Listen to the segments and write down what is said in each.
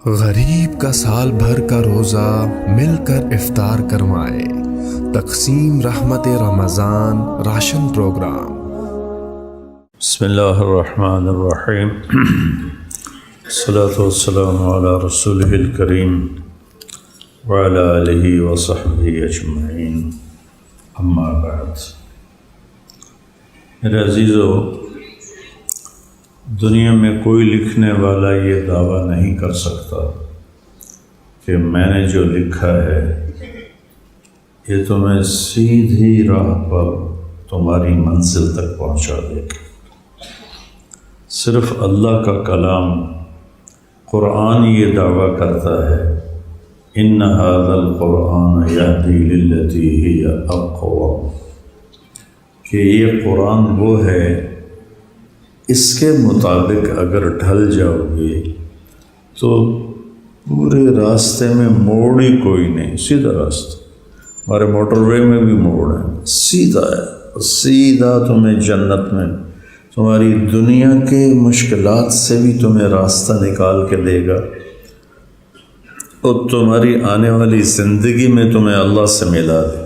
غریب کا سال بھر کا روزہ مل کر افطار کروائے، تقسیم رحمت رمضان راشن پروگرام۔ بسم اللہ الرحمن الرحیم، الصلاۃ والسلام علی رسولہ الکریم وعلی آلہ وصحبہ اجمعین، اما بعد۔ میرے عزیزو، دنیا میں کوئی لکھنے والا یہ دعویٰ نہیں کر سکتا کہ میں نے جو لکھا ہے یہ تمہیں سیدھی راہ پر تمہاری منزل تک پہنچا دے گا۔ صرف اللہ کا کلام قرآن یہ دعویٰ کرتا ہے، ان ھذا القرآن یہدی للتی ہی اقوم، کہ یہ قرآن وہ ہے اس کے مطابق اگر ڈھل جاؤ گے تو پورے راستے میں موڑ ہی کوئی نہیں، سیدھا راستہ۔ ہمارے موٹر وے میں بھی موڑ ہے، سیدھا ہے، سیدھا تمہیں جنت میں، تمہاری دنیا کے مشکلات سے بھی تمہیں راستہ نکال کے دے گا، اور تمہاری آنے والی زندگی میں تمہیں اللہ سے ملا دے گا۔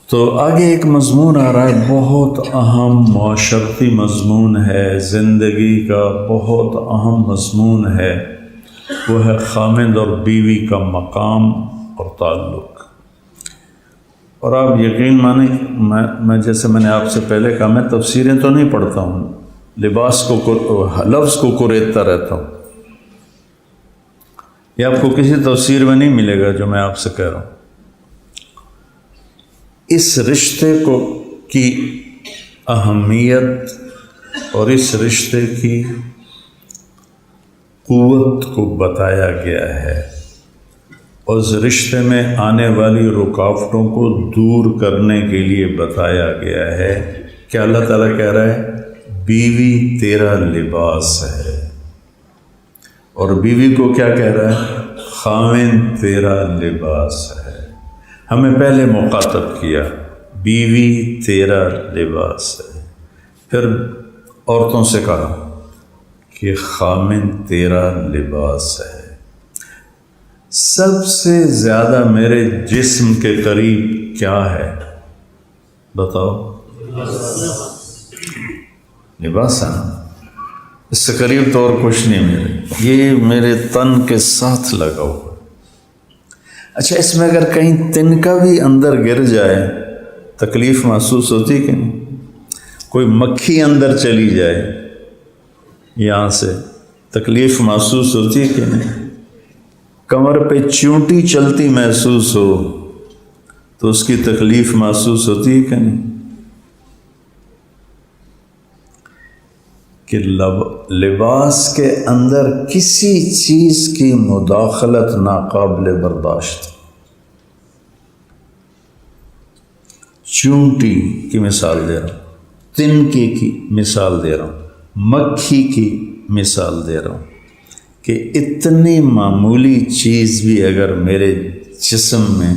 تو آگے ایک مضمون آ رہا ہے، بہت اہم معاشرتی مضمون ہے، زندگی کا بہت اہم مضمون ہے، وہ ہے خامند اور بیوی کا مقام اور تعلق۔ اور آپ یقین مانیں، میں جیسے میں نے آپ سے پہلے کہا، میں تفسیریں تو نہیں پڑھتا ہوں، لباس کو لفظ کو کوریدتا رہتا ہوں، یہ آپ کو کسی تفسیر میں نہیں ملے گا جو میں آپ سے کہہ رہا ہوں۔ اس رشتے کی اہمیت اور اس رشتے کی قوت کو بتایا گیا ہے، اور اس رشتے میں آنے والی رکاوٹوں کو دور کرنے کے لیے بتایا گیا ہے کہ اللہ تعالیٰ کہہ رہا ہے بیوی تیرا لباس ہے، اور بیوی کو کیا کہہ رہا ہے؟ خاوند تیرا لباس ہے۔ ہمیں پہلے مخاطب کیا، بیوی تیرا لباس ہے، پھر عورتوں سے کہا کہ خاوند تیرا لباس ہے۔ سب سے زیادہ میرے جسم کے قریب کیا ہے؟ بتاؤ۔ لباس ہے نا، اس سے قریب تو اور کچھ نہیں میرے، یہ میرے تن کے ساتھ لگا ہوا۔ اچھا، اس میں اگر کہیں تنکا بھی اندر گر جائے تکلیف محسوس ہوتی کہ نہیں؟ کوئی مکھی اندر چلی جائے یہاں سے تکلیف محسوس ہوتی ہے کہ نہیں؟ کمر پہ چونٹی چلتی محسوس ہو تو اس کی تکلیف محسوس ہوتی ہے کہ نہیں؟ کہ لباس کے اندر کسی چیز کی مداخلت ناقابل برداشت۔ چونٹی کی مثال دے رہا ہوں، تنکے کی مثال دے رہا ہوں، مکھی کی مثال دے رہا ہوں، کہ اتنی معمولی چیز بھی اگر میرے جسم میں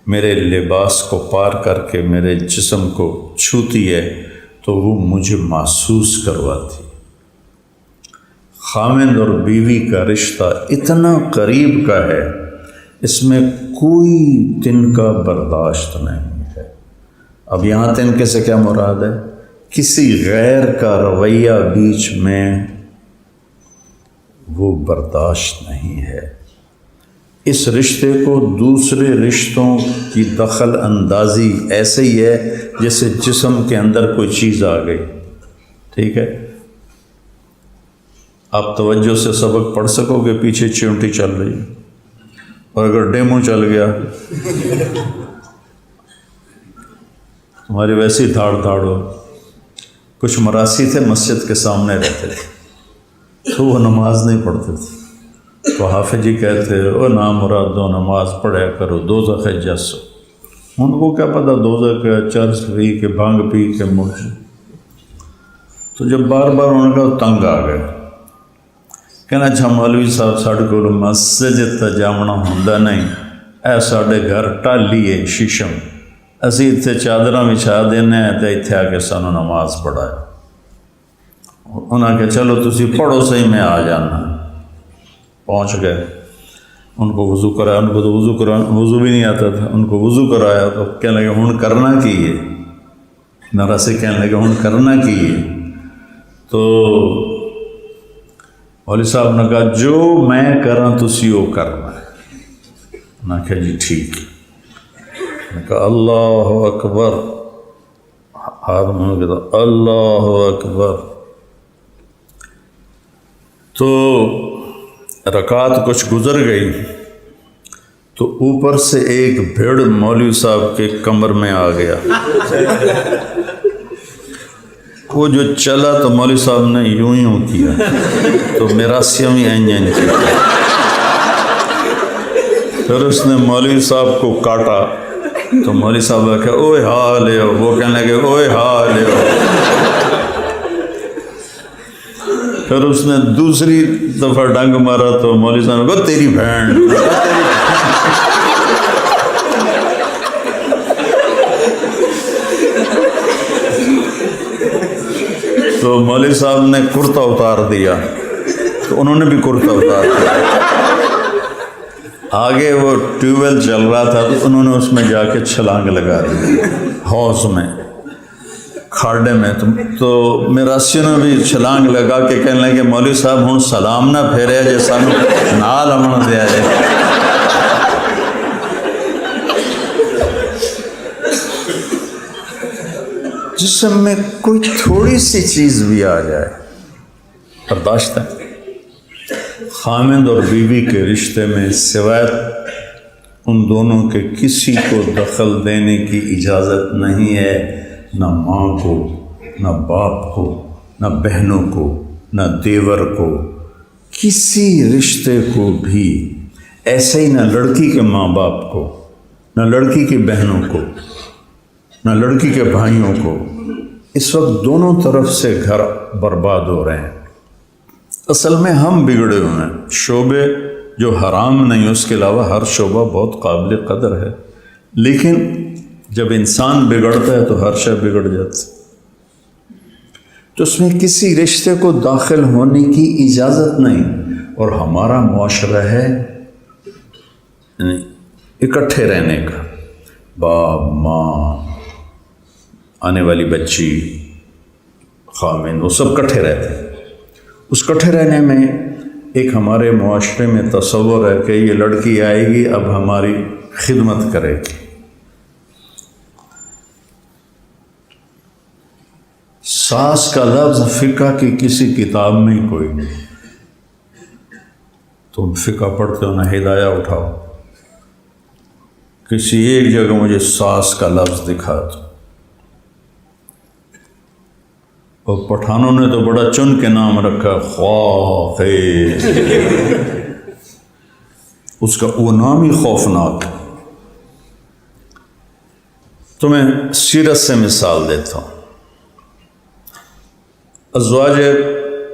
میرے لباس کو پار کر کے میرے جسم کو چھوتی ہے تو وہ مجھے محسوس کرواتی۔ خاوند اور بیوی کا رشتہ اتنا قریب کا ہے، اس میں کوئی تنکا برداشت نہیں ہے۔ اب یہاں تنکے سے کیا مراد ہے؟ کسی غیر کا رویہ بیچ میں وہ برداشت نہیں ہے۔ اس رشتے کو دوسرے رشتوں کی دخل اندازی ایسے ہی ہے جیسے جسم کے اندر کوئی چیز آ گئی، ٹھیک ہے؟ آپ توجہ سے سبق پڑھ سکو گے، پیچھے چونٹی چل رہی ہے، اور اگر ڈیمو چل گیا تمہاری ویسی دھاڑ دھاڑ ہو۔ کچھ مراسی تھے، مسجد کے سامنے رہتے تھے تو وہ نماز نہیں پڑھتے تھے، تو حافظ جی کہتے او نامرادو نماز پڑھا کرو، دوزخ جسو۔ ان کو کیا پتہ دوزخ کے چرس پی کے بھنگ پی کے مجھ، تو جب بار بار انہوں نے کہا تنگ آ گئے، کہنا اچھا مولوی صاحب ساڈے کول مسجد تے جاونا ہوندا نہیں، اے ساڈے گھر ٹالی ہے شیشم، اسی اتنے چادراں بچھا دینے ہیں تے اتنے آ کے سانو نماز پڑھائے۔ انہاں کہ چلو تسی پڑھو صحیح، میں آ جانا۔ پہنچ گئے، ان کو وضو کرایا، ان کو تو وضو بھی نہیں آتا تھا، ان کو وضو کرایا تو کہنے لگے ہن کرنا کی ہے، نرا سے کہنے لگے ہن کرنا کی ہے۔ تو مولوی صاحب نے کہا جو میں کراں تسی وہ کرنا ہے۔ میں نے کہا جی ٹھیک ہے۔ میں نے کہا اللہ اکبر، ہاتھ میں کہتا اللہ اکبر۔ تو رکعت کچھ گزر گئی تو اوپر سے ایک بھیڑ مولوی صاحب کے کمر میں آ گیا۔ وہ جو چلا تو مولوی صاحب نے یوں کیا تو میرا سیم این کیا، پھر اس نے مولوی صاحب کو کاٹا تو مولوی صاحب نے کہا اوئے ہاں لے آؤ، وہ کہنے لگے اوئے ہاں لے آؤ۔ پھر اس نے دوسری دفعہ ڈنگ مارا تو مولوی صاحب نے کہا تیری بہن۔ تو مولوی صاحب نے کرتا اتار دیا تو انہوں نے بھی کرتا اتار دیا۔ آگے وہ ٹیوب ویل چل رہا تھا تو انہوں نے اس میں جا کے چھلانگ لگا دی حوض میں، کھاڑے میں۔ تو میراثیوں نے بھی چھلانگ لگا کے کہنے لگے مولوی صاحب ہوں سلام نہ پھیرے جے سانو نال امن دیا جائے۔ جسم میں کوئی تھوڑی سی چیز بھی آ جائے برداشت ہے۔ خامند اور بیوی کے رشتے میں سوائے ان دونوں کے کسی کو دخل دینے کی اجازت نہیں ہے، نہ ماں کو، نہ باپ کو، نہ بہنوں کو، نہ دیور کو، کسی رشتے کو بھی۔ ایسے ہی نہ لڑکی کے ماں باپ کو، نہ لڑکی کی بہنوں کو، نہ لڑکی کے بھائیوں کو۔ اس وقت دونوں طرف سے گھر برباد ہو رہے ہیں۔ اصل میں ہم بگڑے ہوئے ہیں، شعبے جو حرام نہیں اس کے علاوہ ہر شعبہ بہت قابل قدر ہے، لیکن جب انسان بگڑتا ہے تو ہر شے بگڑ جاتا ہے۔ تو اس میں کسی رشتے کو داخل ہونے کی اجازت نہیں، اور ہمارا معاشرہ ہے اکٹھے رہنے کا، باپ ماں، آنے والی بچی، خامن، وہ سب کٹھے رہتے ہیں۔ اس کٹھے رہنے میں ایک ہمارے معاشرے میں تصور ہے کہ یہ لڑکی آئے گی اب ہماری خدمت کرے گی۔ ساس کا لفظ فقہ کی کسی کتاب میں ہی کوئی نہیں۔ تم فقہ پڑھتے ہو نہ ہدایہ اٹھاؤ، کسی ایک جگہ مجھے ساس کا لفظ دکھا دو۔ اور پٹھانوں نے تو بڑا چن کے نام رکھا خواہ، اس کا وہ نام ہی خوفناک۔ تمہیں سیرت سے مثال دیتا ہوں۔ ازواج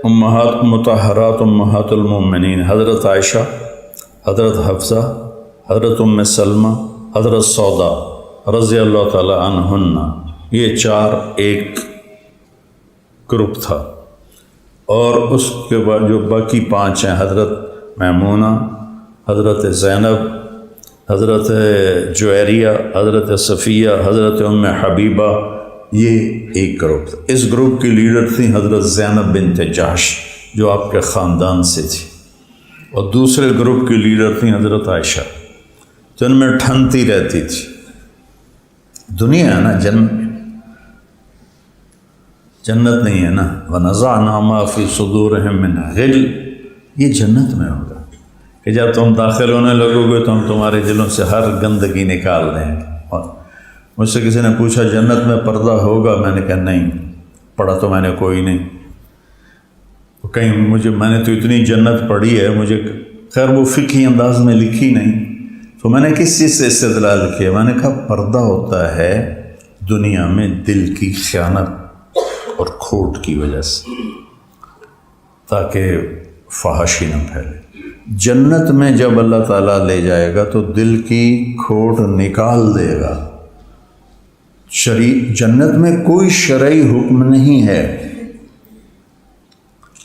امہات مطہرات امہات المومنین، حضرت عائشہ، حضرت حفصہ، حضرت ام سلمہ، حضرت سودا رضی اللہ تعالی عنہن، یہ چار ایک گروپ تھا۔ اور اس کے بعد جو باقی پانچ ہیں، حضرت میمونہ، حضرت زینب، حضرت جویریہ، حضرت صفیہ، حضرت ام حبیبہ، یہ ایک گروپ تھا۔ اس گروپ کی لیڈر تھیں حضرت زینب بنت جحش جو آپ کے خاندان سے تھی، اور دوسرے گروپ کی لیڈر تھیں حضرت عائشہ، جو ان میں ٹھنتی رہتی تھی۔ دنیا ہے نا، جنت نہیں ہے نا۔ وَنَزَعْنَا مَا فِي صُدُورِهِم مِّنْ غِلٍّ، یہ جنت میں ہوگا کہ جب تم داخل ہونے لگو گے تو ہم تمہارے دلوں سے ہر گندگی نکال دیں گے۔ اور مجھ سے کسی نے پوچھا جنت میں پردہ ہوگا؟ میں نے کہا نہیں، پڑھا تو میں نے کوئی نہیں، کہیں میں نے تو اتنی جنت پڑھی ہے، مجھے خیر وہ فقہی انداز میں لکھی نہیں، تو میں نے کس چیز سے استدلال کیا؟ میں نے کہا پردہ ہوتا ہے دنیا میں دل کی خیانت اور کھوٹ کی وجہ سے، تاکہ فحاشی نہ پھیلے۔ جنت میں جب اللہ تعالیٰ لے جائے گا تو دل کی کھوٹ نکال دے گا۔ جنت میں کوئی شرعی حکم نہیں ہے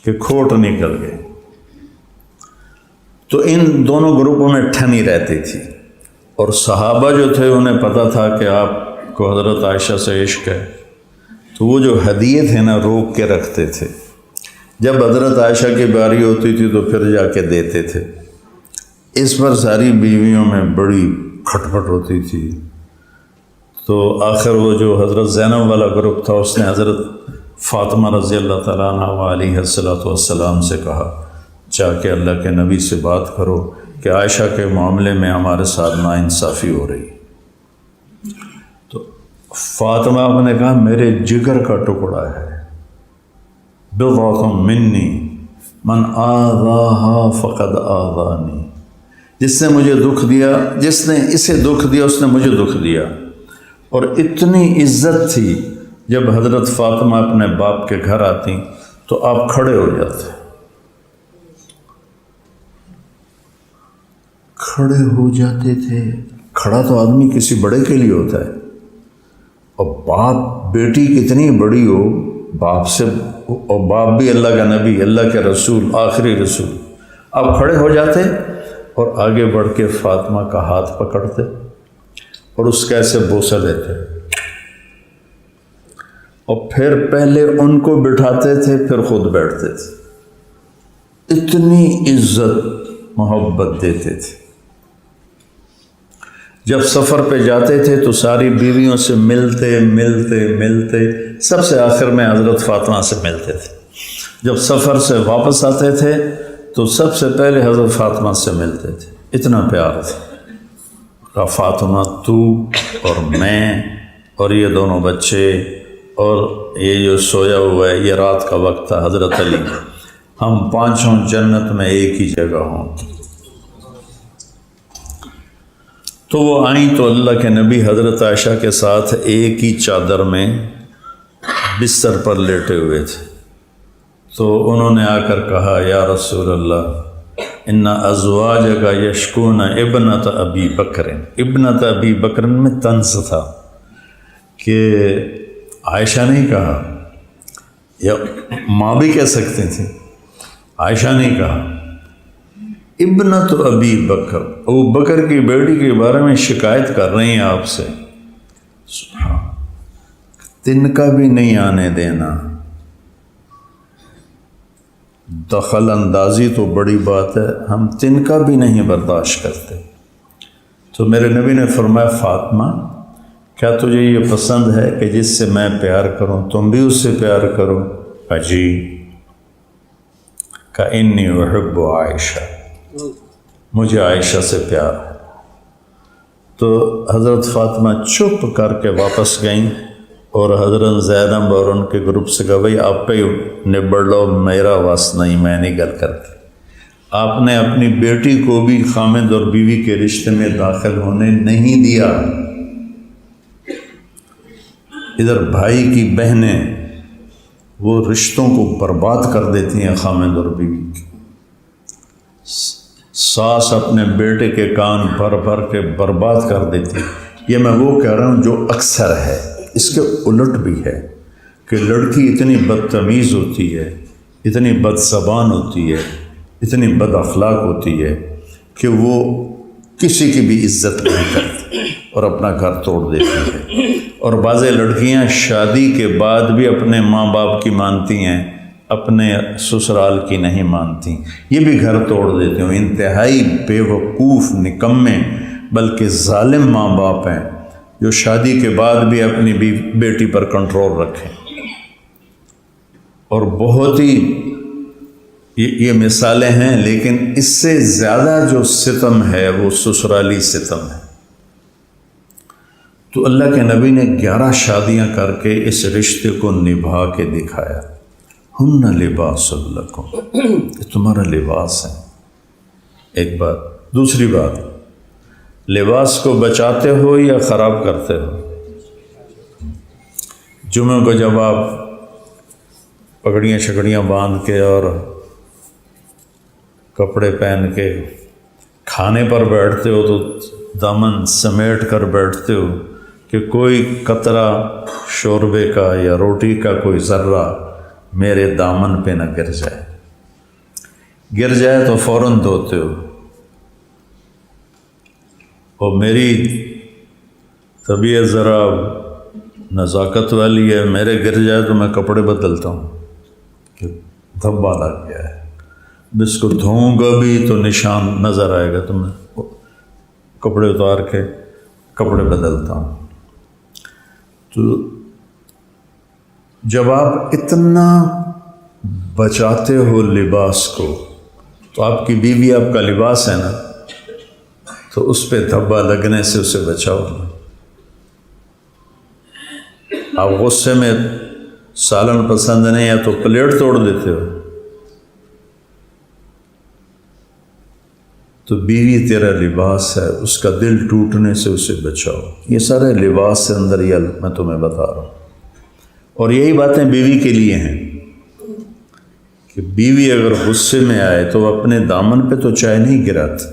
کہ کھوٹ نکل گئے۔ تو ان دونوں گروپوں میں ٹھنی رہتی تھی، اور صحابہ جو تھے انہیں پتہ تھا کہ آپ کو حضرت عائشہ سے عشق ہے، تو وہ جو ہدیے تھے نا روک کے رکھتے تھے، جب حضرت عائشہ کی باری ہوتی تھی تو پھر جا کے دیتے تھے۔ اس پر ساری بیویوں میں بڑی کھٹ پٹ ہوتی تھی، تو آخر وہ جو حضرت زینب والا گروپ تھا اس نے حضرت فاطمہ رضی اللہ تعالیٰ عنہ علیہ السلام سے کہا جا کے اللہ کے نبی سے بات کرو کہ عائشہ کے معاملے میں ہمارے ساتھ ناانصافی ہو رہی۔ تو فاطمہ نے کہا میرے جگر کا ٹکڑا ہے، بضعۃ منی من آذاہا فقد آذانی، جس نے مجھے دکھ دیا، جس نے اسے دکھ دیا اس نے مجھے دکھ دیا۔ اور اتنی عزت تھی، جب حضرت فاطمہ اپنے باپ کے گھر آتی تو آپ کھڑے ہو جاتے، کھڑے ہو جاتے تھے۔ کھڑا تو آدمی کسی بڑے کے لیے ہوتا ہے، اور باپ بیٹی کتنی بڑی ہو، باپ سے، اور باپ بھی اللہ کا نبی، اللہ کے رسول، آخری رسول، آپ کھڑے ہو جاتے اور آگے بڑھ کے فاطمہ کا ہاتھ پکڑتے اور اس کا ایسے بوسہ دیتے، اور پھر پہلے ان کو بٹھاتے تھے پھر خود بیٹھتے تھے، اتنی عزت محبت دیتے تھے۔ جب سفر پہ جاتے تھے تو ساری بیویوں سے ملتے سب سے آخر میں حضرت فاطمہ سے ملتے تھے۔ جب سفر سے واپس آتے تھے تو سب سے پہلے حضرت فاطمہ سے ملتے تھے، اتنا پیار تھا۔ کہا فاطمہ تو اور میں اور یہ دونوں بچے اور یہ جو سویا ہوا ہے، یہ رات کا وقت تھا، حضرت علی، ہم پانچوں جنت میں ایک ہی جگہ ہوں۔ تو وہ آئیں تو اللہ کے نبی حضرت عائشہ کے ساتھ ایک ہی چادر میں بستر پر لیٹے ہوئے تھے، تو انہوں نے آ کر کہا یا رسول اللہ ان ازواجک یشکون ابنت ابی بکر، ابنت ابی بکر میں طنز تھا کہ عائشہ نہیں کہا، یا ماں بھی کہہ سکتے تھے، عائشہ نہیں کہا، ابنت ابی بکر، ابو بکر کی بیٹی کے بارے میں شکایت کر رہی ہیں آپ سے، سبحان، تنکا بھی نہیں آنے دینا، دخل اندازی تو بڑی بات ہے، ہم تنکا بھی نہیں برداشت کرتے۔ تو میرے نبی نے فرمایا فاطمہ کیا تجھے یہ پسند ہے کہ جس سے میں پیار کروں تم بھی اس سے پیار کرو؟ کہا جی۔ کہا انی احب عائشہ، مجھے عائشہ سے پیار ہے۔ تو حضرت فاطمہ چپ کر کے واپس گئیں اور حضرت زینب اور ان کے گروپ سے کہا بھائی آپ پہ نبڑ لو، میرا واسطہ نہیں، میں نہیں گل کرتی۔ آپ نے اپنی بیٹی کو بھی خامد اور بیوی کے رشتے میں داخل ہونے نہیں دیا۔ ادھر بھائی کی بہنیں وہ رشتوں کو برباد کر دیتی ہیں، خامد اور بیوی کی، ساس اپنے بیٹے کے کان بھر بھر کے برباد کر دیتی۔ یہ میں وہ کہہ رہا ہوں جو اکثر ہے، اس کے الٹ بھی ہے کہ لڑکی اتنی بدتمیز ہوتی ہے، اتنی بد زبان ہوتی ہے، اتنی بد اخلاق ہوتی ہے کہ وہ کسی کی بھی عزت نہیں کرتی اور اپنا گھر توڑ دیتی ہے۔ اور بعض لڑکیاں شادی کے بعد بھی اپنے ماں باپ کی مانتی ہیں، اپنے سسرال کی نہیں مانتی، یہ بھی گھر توڑ دیتی ہوں۔ انتہائی بے وقوف، نکمے، بلکہ ظالم ماں باپ ہیں جو شادی کے بعد بھی اپنی بیٹی پر کنٹرول رکھیں۔ اور بہت ہی یہ مثالیں ہیں، لیکن اس سے زیادہ جو ستم ہے وہ سسرالی ستم ہے۔ تو اللہ کے نبی نے 11 شادیاں کر کے اس رشتے کو نبھا کے دکھایا۔ ہن لباس لکم، یہ تمہارا لباس ہے، ایک بات۔ دوسری بات، لباس کو بچاتے ہو یا خراب کرتے ہو؟ جمعہ کو جب آپ پگڑیاں شکڑیاں باندھ کے اور کپڑے پہن کے کھانے پر بیٹھتے ہو تو دامن سمیٹ کر بیٹھتے ہو کہ کوئی قطرہ شوربے کا یا روٹی کا کوئی ذرہ میرے دامن پہ نہ گر جائے۔ گر جائے تو فوراً دھوتے ہو، اور میری طبیعت ذرا نزاکت والی ہے، میرے گر جائے تو میں کپڑے بدلتا ہوں کہ دھبا لگ گیا ہے، اس کو دھوؤں گا بھی تو نشان نظر آئے گا، تو میں کپڑے اتار کے کپڑے بدلتا ہوں۔ تو جب آپ اتنا بچاتے ہو لباس کو، تو آپ کی بیوی آپ کا لباس ہے نا، تو اس پہ دھبا لگنے سے اسے بچاؤ۔ آپ غصے میں سالن پسند نہیں ہے تو پلیٹ توڑ دیتے ہو، تو بیوی تیرا لباس ہے، اس کا دل ٹوٹنے سے اسے بچاؤ۔ یہ سارے لباس سے اندر یہ میں تمہیں بتا رہا ہوں، اور یہی باتیں بیوی کے لیے ہیں کہ بیوی اگر غصے میں آئے تو اپنے دامن پہ تو چائے نہیں گراتی،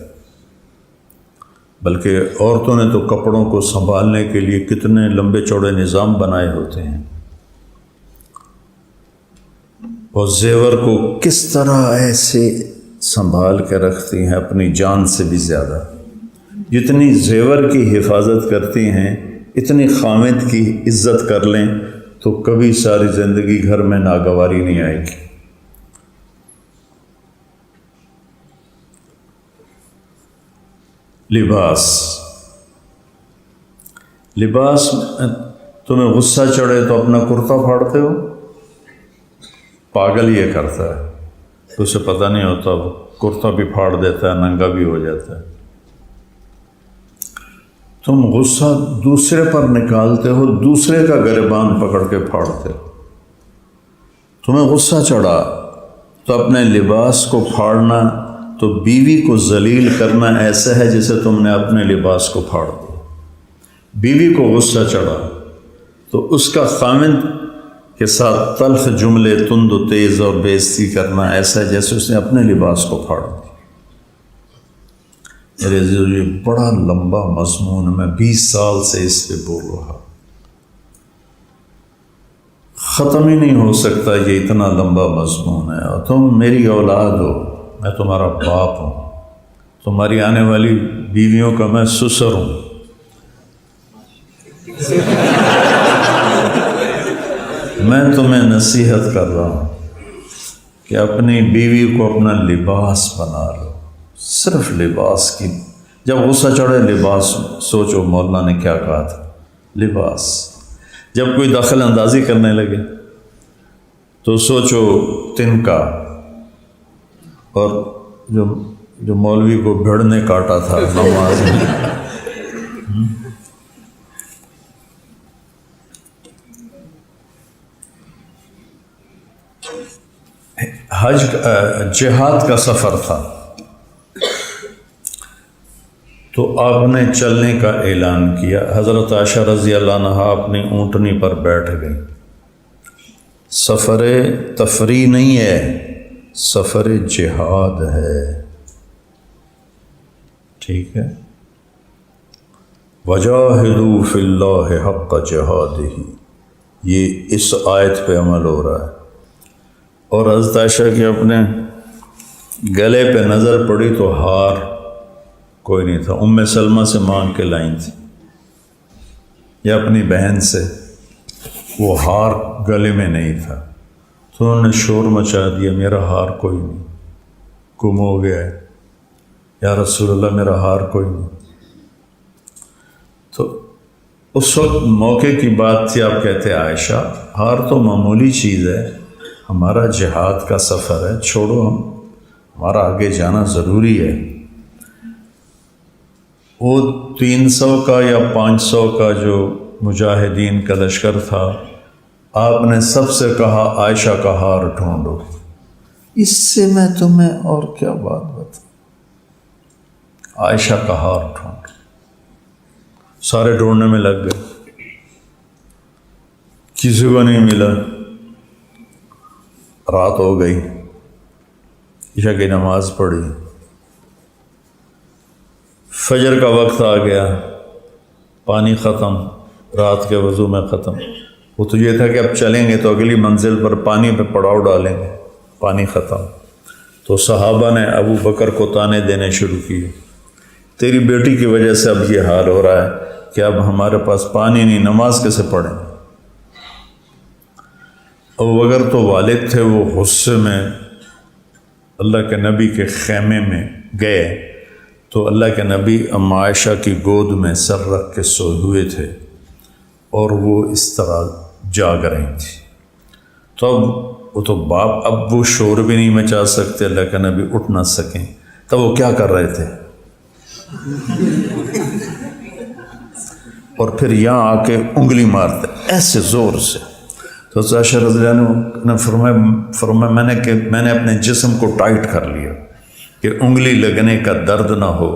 بلکہ عورتوں نے تو کپڑوں کو سنبھالنے کے لیے کتنے لمبے چوڑے نظام بنائے ہوتے ہیں، اور زیور کو کس طرح ایسے سنبھال کے رکھتی ہیں، اپنی جان سے بھی زیادہ۔ جتنی زیور کی حفاظت کرتی ہیں، اتنی خامد کی عزت کر لیں تو کبھی ساری زندگی گھر میں ناگواری نہیں آئے گی۔ لباس تمہیں غصہ چڑھے تو اپنا کرتا پھاڑتے ہو، پاگل یہ کرتا ہے، تو اسے پتہ نہیں ہوتا، وہ کرتا بھی پھاڑ دیتا ہے، ننگا بھی ہو جاتا ہے۔ تم غصہ دوسرے پر نکالتے ہو، دوسرے کا گریبان پکڑ کے پھاڑتے ہو۔ تمہیں غصہ چڑھا تو اپنے لباس کو پھاڑنا، تو بیوی کو ذلیل کرنا ایسا ہے جیسے تم نے اپنے لباس کو پھاڑ دیا۔ بیوی کو غصہ چڑھا تو اس کا خامند کے ساتھ تلخ جملے، تند و تیز اور بےعزتی کرنا ایسا ہے جیسے اس نے اپنے لباس کو پھاڑ دیا۔ میرے عزیزو، یہ بڑا لمبا مضمون، میں 20 سال سے اس پہ بول رہا، ختم ہی نہیں ہو سکتا، یہ اتنا لمبا مضمون ہے۔ اور تم میری اولاد ہو، میں تمہارا باپ ہوں، تمہاری آنے والی بیویوں کا میں سسر ہوں۔ میں تمہیں نصیحت کر رہا ہوں کہ اپنی بیوی کو اپنا لباس بنا لو، صرف لباس کی۔ جب غصہ چڑھے لباس سوچو، مولانا نے کیا کہا تھا، لباس۔ جب کوئی دخل اندازی کرنے لگے تو سوچو تنکا، اور جو مولوی کو بھیڑ نے کاٹا تھا نماز میں۔ جہاد کا سفر تھا تو آپ نے چلنے کا اعلان کیا۔ حضرت عائشہ رضی اللہ عنہا اپنی اونٹنی پر بیٹھ گئی۔ سفر تفریح نہیں ہے، سفر جہاد ہے، ٹھیک ہے۔ وجاہدوا فی اللہ حق جہادہ، یہ اس آیت پہ عمل ہو رہا ہے۔ اور حضرت عائشہ کے اپنے گلے پہ نظر پڑی تو ہار کوئی نہیں تھا، ام سلمہ سے مانگ کے لائیں تھی یا اپنی بہن سے، وہ ہار گلے میں نہیں تھا، تو انہوں نے شور مچا دیا، میرا ہار کوئی نہیں، گم ہو گیا ہے، یا رسول اللہ میرا ہار کوئی نہیں۔ تو اس وقت موقع کی بات تھی، آپ کہتے عائشہ ہار تو معمولی چیز ہے، ہمارا جہاد کا سفر ہے، چھوڑو، ہمارا آگے جانا ضروری ہے۔ وہ 300 کا یا 500 کا جو مجاہدین کا لشکر تھا، آپ نے سب سے کہا عائشہ کا ہار ڈھونڈو۔ اس سے میں تمہیں اور کیا بات بتاؤں، عائشہ کا ہار ڈھونڈو۔ سارے ڈھونڈنے میں لگ گئے، کسی کو نہیں ملا، رات ہو گئی، عشاء کی نماز پڑھی، فجر کا وقت آ گیا، پانی ختم، رات کے وضو میں ختم۔ وہ تو یہ تھا کہ اب چلیں گے تو اگلی منزل پر پانی پہ پڑاؤ ڈالیں گے، پانی ختم۔ تو صحابہ نے ابو بکر کو تانے دینے شروع کیے تیری بیٹی کی وجہ سے اب یہ حال ہو رہا ہے کہ اب ہمارے پاس پانی نہیں، نماز کیسے پڑھیں؟ اور اگر تو والد تھے وہ غصے میں اللہ کے نبی کے خیمے میں گئے تو اللہ کے نبی ام عائشہ کی گود میں سر رکھ کے سوئے ہوئے تھے اور وہ اس طرح جاگ رہی تھی، تو اب وہ تو باپ اب وہ شور بھی نہیں مچا سکتے، اللہ کے نبی اٹھ نہ سکیں، تب وہ کیا کر رہے تھے؟ اور پھر یہاں آ کے انگلی مارتے ایسے زور سے. تو عائشہ رضی اللہ عنہ نے فرمایا میں نے اپنے جسم کو ٹائٹ کر لیا کہ انگلی لگنے کا درد نہ ہو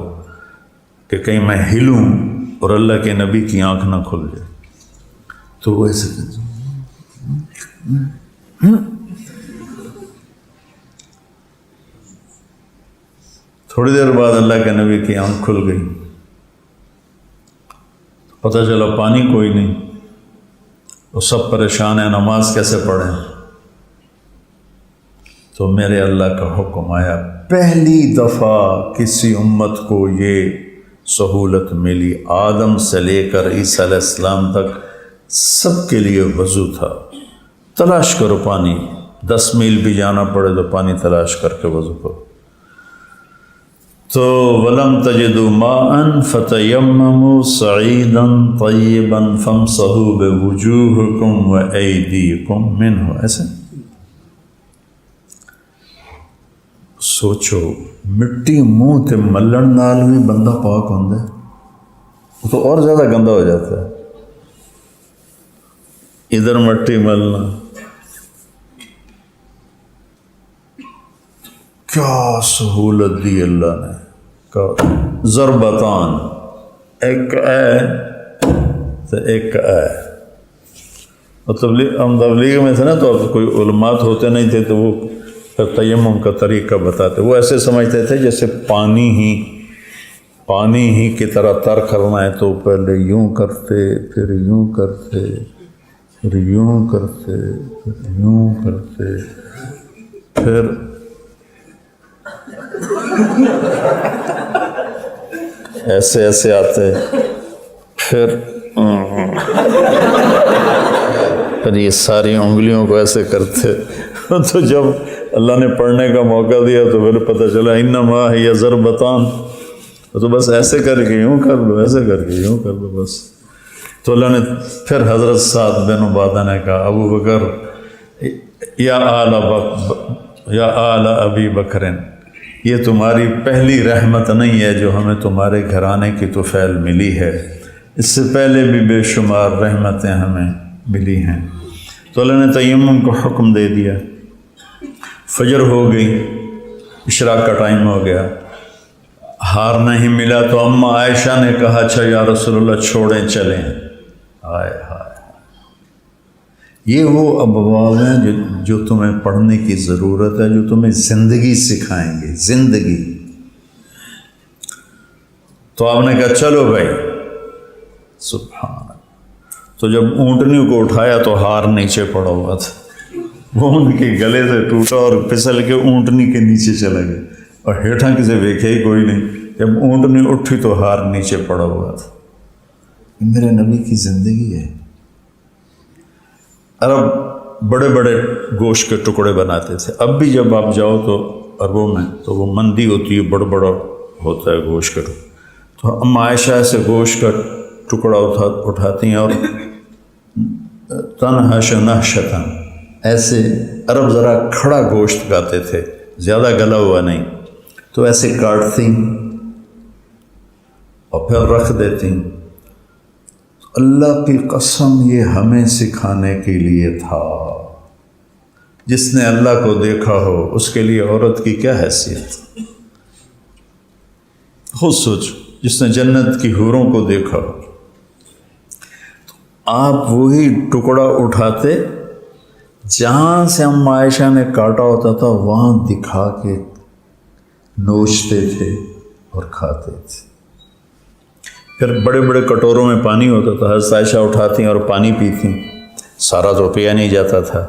کہ کہیں میں ہلوں اور اللہ کے نبی کی آنکھ نہ کھل جائے. تو وہ ایسے تھوڑی دیر بعد اللہ کے نبی کی آنکھ کھل گئی، پتہ چلا پانی کوئی نہیں، وہ سب پریشان ہیں نماز کیسے پڑھیں. تو میرے اللہ کا حکم آیا، پہلی دفعہ کسی امت کو یہ سہولت ملی، آدم سے لے کر عیسیٰ علیہ السلام تک سب کے لیے وضو تھا. تلاش کرو پانی، 10 میل بھی جانا پڑے تو پانی تلاش کر کے وضو کرو. تو وَلَمْ تَجِدُوا مَاءً فَتَيَمَّمُوا صَعِيدًا طَيِّبًا فَامْسَحُوا بِوُجُوهِكُمْ وَأَيْدِيكُمْ مِنْهُ. ایسے سوچو، مٹی منہ تے ملن نال بھی بندہ پاک ہوندا ہے، وہ تو اور زیادہ گندا ہو جاتا ہے. ادھر مٹی ملنا، کیا سہولت دی اللہ نے. ضربتان، ایک اے تو ایک اے. ہم تبلیغ میں تھے نا تو کوئی علماء ہوتے نہیں تھے تو وہ پھر تیمم کا طریقہ بتاتے. وہ ایسے سمجھتے تھے جیسے پانی ہی کی طرح تر کرنا ہے، تو پہلے یوں کرتے، پھر یوں کرتے، پھر یوں کرتے، پھر یوں کرتے، پھر ایسے ایسے آتے، پھر یہ ساری انگلیوں کو ایسے کرتے. تو جب اللہ نے پڑھنے کا موقع دیا تو پھر پتہ چلا انما ہی ضربتان، تو بس ایسے کر کے یوں کر لو، ایسے کر کے یوں کر لو بس. تو اللہ نے پھر حضرت سعد بن عبادہ نے کہا، ابو بکر یا آل ابی بکر، یہ تمہاری پہلی رحمت نہیں ہے جو ہمیں تمہارے گھرانے کی طفیل ملی ہے، اس سے پہلے بھی بے شمار رحمتیں ہمیں ملی ہیں. تو اللہ نے تیمم کو حکم دے دیا. فجر ہو گئی، اشراق کا ٹائم ہو گیا، ہار نہیں ملا تو اماں عائشہ نے کہا اچھا یا رسول اللہ چھوڑیں چلیں. ہائے ہائے، یہ وہ ابواب ہیں جو تمہیں پڑھنے کی ضرورت ہے، جو تمہیں زندگی سکھائیں گے، زندگی. تو آپ نے کہا چلو بھائی. سبحان اللہ. تو جب اونٹنی کو اٹھایا تو ہار نیچے پڑا ہوا تھا، وہ ان کے گلے سے ٹوٹا اور پھسل کے اونٹنی کے نیچے چلا گیا، اور ہیٹھاں کسی ویکھے ہی کوئی نہیں. جب اونٹنی اٹھی تو ہار نیچے پڑا ہوا تھا. میرے نبی کی زندگی ہے. عرب بڑے بڑے گوشت کے ٹکڑے بناتے تھے. اب بھی جب آپ جاؤ تو عربوں میں تو وہ مندی ہوتی ہے، بڑا بڑا ہوتا ہے گوشت کا ٹکڑا. تو ام عائشہ سے گوشت کا ٹکڑا اٹھاتی ہیں اور تنہش نہشتاً، ایسے عرب ذرا کھڑا گوشت کھاتے تھے، زیادہ گلا ہوا نہیں، تو ایسے کاٹتی اور پھر رکھ دیتی. اللہ کی قسم یہ ہمیں سکھانے کے لیے تھا. جس نے اللہ کو دیکھا ہو اس کے لیے عورت کی کیا حیثیت. خود سوچو، جس نے جنت کی حوروں کو دیکھا ہو. آپ وہی ٹکڑا اٹھاتے جہاں سے ہم عائشہ نے کاٹا ہوتا تھا، وہاں دکھا کے نوچتے تھے اور کھاتے تھے. پھر بڑے بڑے کٹوروں میں پانی ہوتا تھا، حضرت عائشہ اٹھاتی اور پانی پیتی. سارا تو پیا نہیں جاتا تھا،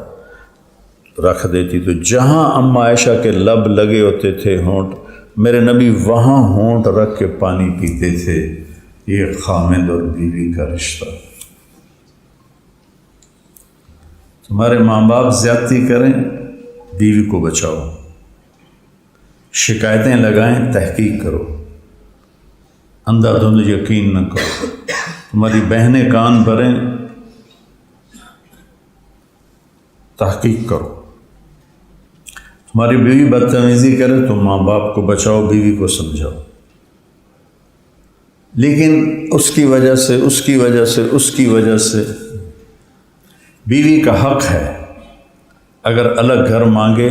رکھ دیتی. تو جہاں ام عائشہ کے لب لگے ہوتے تھے، ہونٹ، میرے نبی وہاں ہونٹ رکھ کے پانی پیتے تھے۔ یہ خامد اور بیوی کا رشتہ۔ تمہارے ماں باپ زیادتی کریں، بیوی کو بچاؤ، شکایتیں لگائیں، تحقیق کرو، اندھا دھند یقین نہ کرو۔ تمہاری بہنیں کان بھریں، تحقیق کرو۔ تمہاری بیوی بدتمیزی کرے تو ماں باپ کو بچاؤ، بیوی کو سمجھاؤ۔ لیکن اس کی وجہ سے بیوی کا حق ہے، اگر الگ گھر مانگے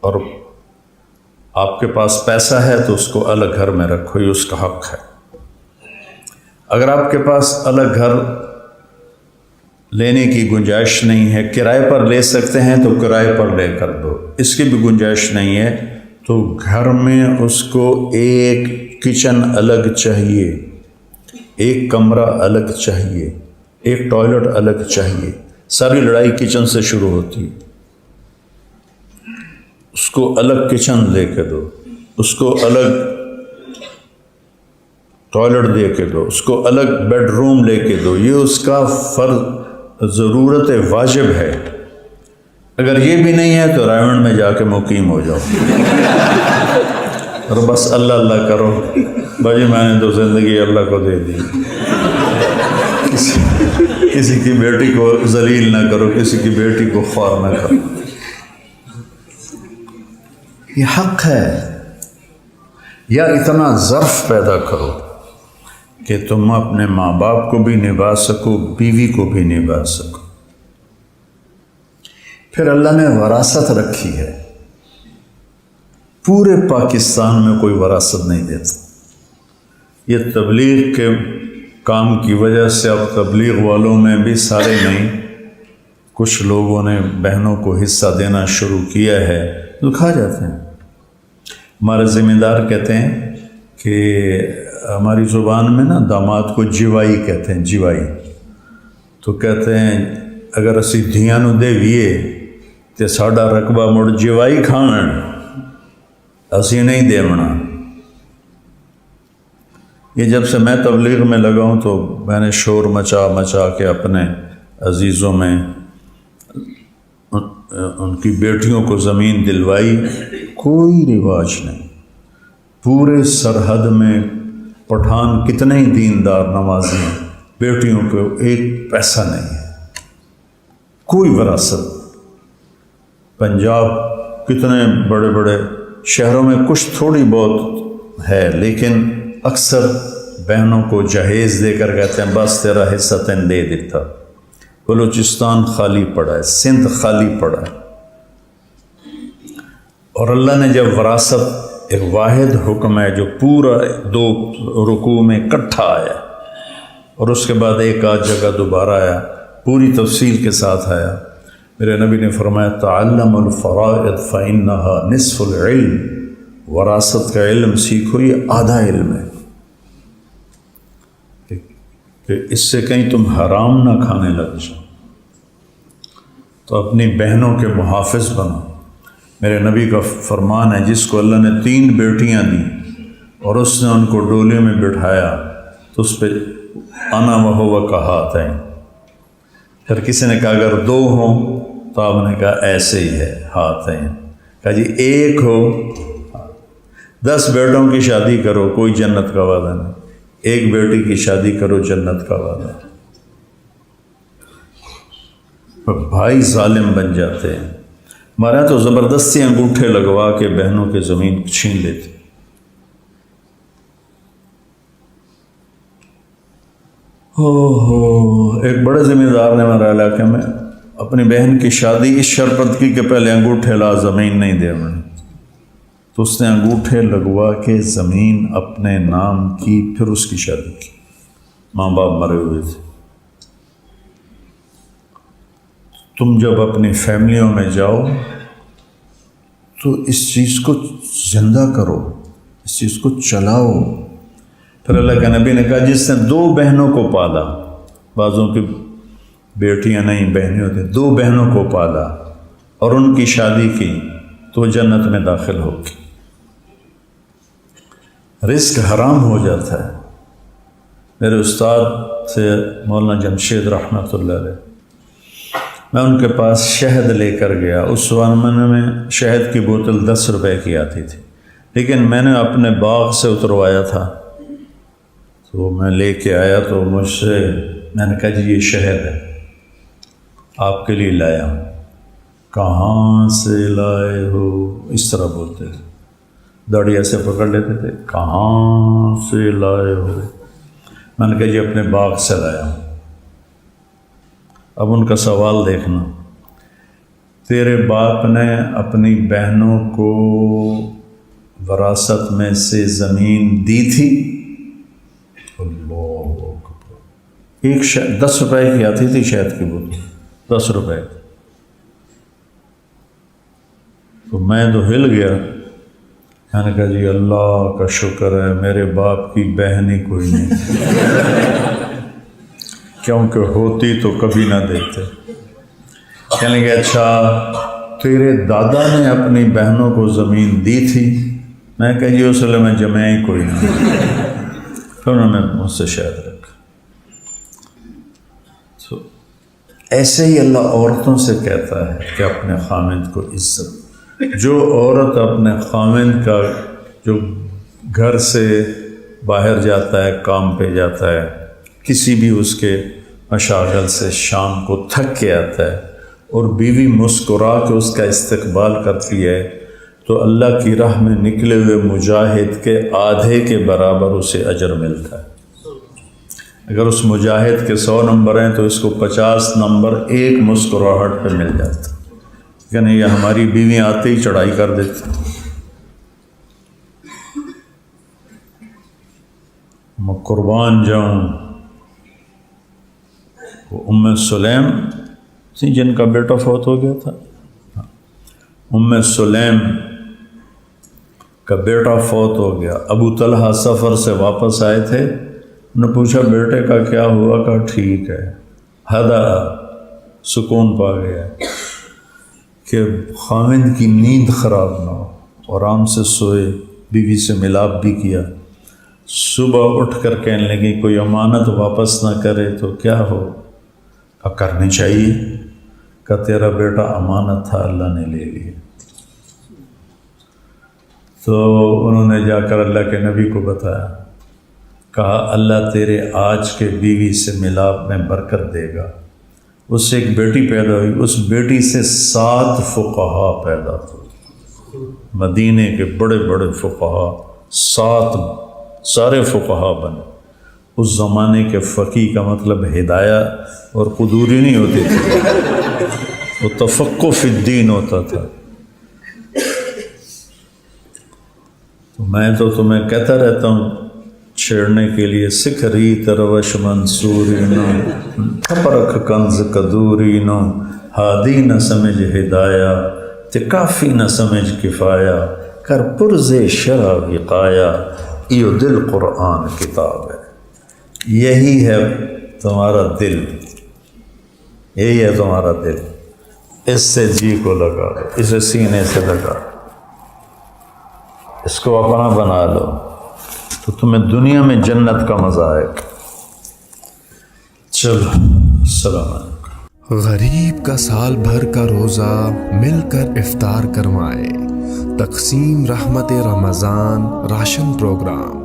اور آپ کے پاس پیسہ ہے تو اس کو الگ گھر میں رکھو، یہ اس کا حق ہے۔ اگر آپ کے پاس الگ گھر لینے کی گنجائش نہیں ہے، کرائے پر لے سکتے ہیں تو کرائے پر لے کر دو، اس کی بھی گنجائش نہیں ہے تو گھر میں اس کو ایک کچن الگ چاہیے، ایک کمرہ الگ چاہیے، ایک ٹوائلٹ الگ چاہیے۔ ساری لڑائی کچن سے شروع ہوتی ہے۔ اس کو الگ کچن لے کے دو، اس کو الگ ٹوائلٹ دے کے دو، اس کو الگ بیڈ روم لے کے دو، یہ اس کا فرض، ضرورت واجب ہے۔ اگر یہ بھی نہیں ہے تو رائمنڈ میں جا کے مقیم ہو جاؤ اور بس اللہ اللہ کرو، بھائی میں نے تو زندگی اللہ کو دے دی۔ کسی کی بیٹی کو ذلیل نہ کرو، کسی کی بیٹی کو خوار نہ کرو، یہ حق ہے۔ یا اتنا ظرف پیدا کرو کہ تم اپنے ماں باپ کو بھی نبھا سکو، بیوی کو بھی نبھا سکو۔ پھر اللہ نے وراثت رکھی ہے، پورے پاکستان میں کوئی وراثت نہیں دیتا۔ یہ تبلیغ کے کام کی وجہ سے اب تبلیغ والوں میں بھی سارے نہیں، کچھ لوگوں نے بہنوں کو حصہ دینا شروع کیا ہے، تو کھا جاتے ہیں۔ ہمارے ذمہ دار کہتے ہیں کہ ہماری زبان میں نا داماد کو جیوائی کہتے ہیں، جیوائی، تو کہتے ہیں اگر اسی دھیاں نو دے ویے تے ساڈا رقبہ مڑ جیوائی کھان، اسی نہیں دیونا۔ یہ جب سے میں تبلیغ میں لگا ہوں تو میں نے شور مچا کے اپنے عزیزوں میں ان کی بیٹیوں کو زمین دلوائی، کوئی رواج نہیں۔ پورے سرحد میں پٹھان کتنے ہی دیندار نمازی ہیں، بیٹیوں کو ایک پیسہ نہیں ہے، کوئی وراثت۔ پنجاب کتنے بڑے بڑے شہروں میں کچھ تھوڑی بہت ہے، لیکن اکثر بہنوں کو جہیز دے کر کہتے ہیں بس تیرا حصہ تین دے دیتا۔ بلوچستان خالی پڑا ہے، سندھ خالی پڑا ہے۔ اور اللہ نے جب وراثت ایک واحد حکم ہے جو پورا 2 رکوع میں اکٹھا آیا اور اس کے بعد ایک آدھ جگہ دوبارہ آیا، پوری تفصیل کے ساتھ آیا۔ میرے نبی نے فرمایا تعلم الفرائض فإنها نصف العلم، وراثت کا علم سیکھو، یہ آدھا علم ہے، کہ اس سے کہیں تم حرام نہ کھانے لگ جاؤ۔ تو اپنی بہنوں کے محافظ بنو۔ میرے نبی کا فرمان ہے جس کو اللہ نے 3 بیٹیاں دیں اور اس نے ان کو ڈولے میں بٹھایا تو اس پہ انا وہو کہات ہیں۔ پھر کسی نے کہا اگر 2 ہوں تو آپ نے کہا ایسے ہی ہے، ہاتھ ہیں۔ کہا جی 1 ہو، 10 بیٹوں کی شادی کرو، کوئی جنت کا وعدہ نہیں، 1 بیٹی کی شادی کرو، جنت کا وعدہ۔ بھائی ظالم بن جاتے ہیں۔ ہمارے یہاں تو زبردستی انگوٹھے لگوا کے بہنوں کے زمین چھین لیتے۔ ایک بڑے ذمہ دار نے ہمارے علاقے میں اپنی بہن کی شادی اس شرط کی کہ پہلے انگوٹھے لا، زمین نہیں دے ہمیں، تو اس نے انگوٹھے لگوا کے زمین اپنے نام کی، پھر اس کی شادی کی۔ ماں باپ مرے ہوئے تھے۔ تم جب اپنی فیملیوں میں جاؤ تو اس چیز کو زندہ کرو، اس چیز کو چلاؤ۔ پھر اللہ کے نبی نے کہا جس نے 2 بہنوں کو پالا، بعضوں کی بیٹیاں نہیں بہنیں ہوتی، 2 بہنوں کو پالا اور ان کی شادی کی تو جنت میں داخل ہوگی۔ رزق حرام ہو جاتا ہے۔ میرے استاد تھے مولانا جمشید رحمۃ اللہ علیہ، میں ان کے پاس شہد لے کر گیا۔ اس زمانے میں شہد کی بوتل 10 روپے کی آتی تھی، لیکن میں نے اپنے باغ سے اتروایا تھا، تو میں لے کے آیا تو مجھ سے میں نے کہا جی یہ شہد ہے، آپ کے لیے لایا ہوں۔ کہاں سے لائے ہو؟ اس طرح بولتے تھے، داڑھی ایسے پکڑ لیتے تھے، کہاں سے لائے ہو؟ میں نے کہا جی اپنے باغ سے لایا ہوں۔ اب ان کا سوال دیکھنا، تیرے باپ نے اپنی بہنوں کو وراثت میں سے زمین دی تھی؟ اللہ اکبر۔ ایک 10 روپے کی آتی تھی شہد کی بوتل، 10 روپے۔ تو میں تو ہل گیا، میں نے کہا جی اللہ کا شکر ہے میرے باپ کی بہن ہی کوئی نہیں، کیونکہ ہوتی تو کبھی نہ دیتے۔ کہنے کہ اچھا تیرے دادا نے اپنی بہنوں کو زمین دی تھی؟ میں کہا جی اس لیے میں جمع ہی کوئی نہیں۔ پھر انہوں نے مجھ سے شہد رکھا۔ تو ایسے ہی اللہ عورتوں سے کہتا ہے کہ اپنے خامند کو عزت۔ جو عورت اپنے خامند کا، جو گھر سے باہر جاتا ہے، کام پہ جاتا ہے، کسی بھی اس کے مشاغل سے شام کو تھک کے آتا ہے، اور بیوی مسکرا کے اس کا استقبال کرتی ہے، تو اللہ کی راہ میں نکلے ہوئے مجاہد کے آدھے کے برابر اسے اجر ملتا ہے۔ اگر اس مجاہد کے 100 نمبر ہیں تو اس کو 50 نمبر ایک مسکراہٹ پہ مل جاتا ہے۔ یعنی یہ ہماری بیوی آتے ہی چڑھائی کر دیتی۔ میں قربان جاؤں، وہ ام سلیم تھی جن کا بیٹا فوت ہو گیا تھا، ام سلیم کا بیٹا فوت ہو گیا۔ ابو طلحہ سفر سے واپس آئے تھے، انہوں نے پوچھا بیٹے کا کیا ہوا؟ کہا ٹھیک ہے، ہدا سکون پا گیا کہ خامند کی نیند خراب نہ ہو، آرام سے سوئے، بیوی سے ملاپ بھی کیا۔ صبح اٹھ کر کہنے لگی کوئی امانت واپس نہ کرے تو کیا ہو؟ کہا کرنی چاہیے۔ کہا تیرا بیٹا امانت تھا، اللہ نے لے لیا۔ تو انہوں نے جا کر اللہ کے نبی کو بتایا، کہا اللہ تیرے آج کے بیوی سے ملاپ میں برکت دے گا۔ اس سے ایک بیٹی پیدا ہوئی، اس بیٹی سے 7 فقہا پیدا ہوئے، مدینے کے بڑے بڑے فقہا، 7 سارے فقہا بنے۔ اس زمانے کے فقیہ کا مطلب ہدایہ اور قدوری نہیں ہوتی تھی، وہ تفقہ فی الدین ہوتا تھا۔ تو میں تو تمہیں کہتا رہتا ہوں چھیڑنے کے لیے، سکھ ریت روش منصوری نو، پرکھ کنز کدوری نو، ہادی نہ سمجھ ہدایہ، تے کافی نہ سمجھ کفایہ، کر پرز شرع وقایا، ایو دل قرآن کتاب ہے۔ یہی ہے تمہارا دل، یہی ہے تمہارا دل، اس سے جی کو لگا لو، اسے سینے سے لگا لو، اس کو اپنا بنا لو، تو تمہیں دنیا میں جنت کا مزہ آئے گا۔ چلو السلام علیکم۔ غریب کا سال بھر کا روزہ مل کر افطار کروائے، تقسیم رحمت رمضان راشن پروگرام۔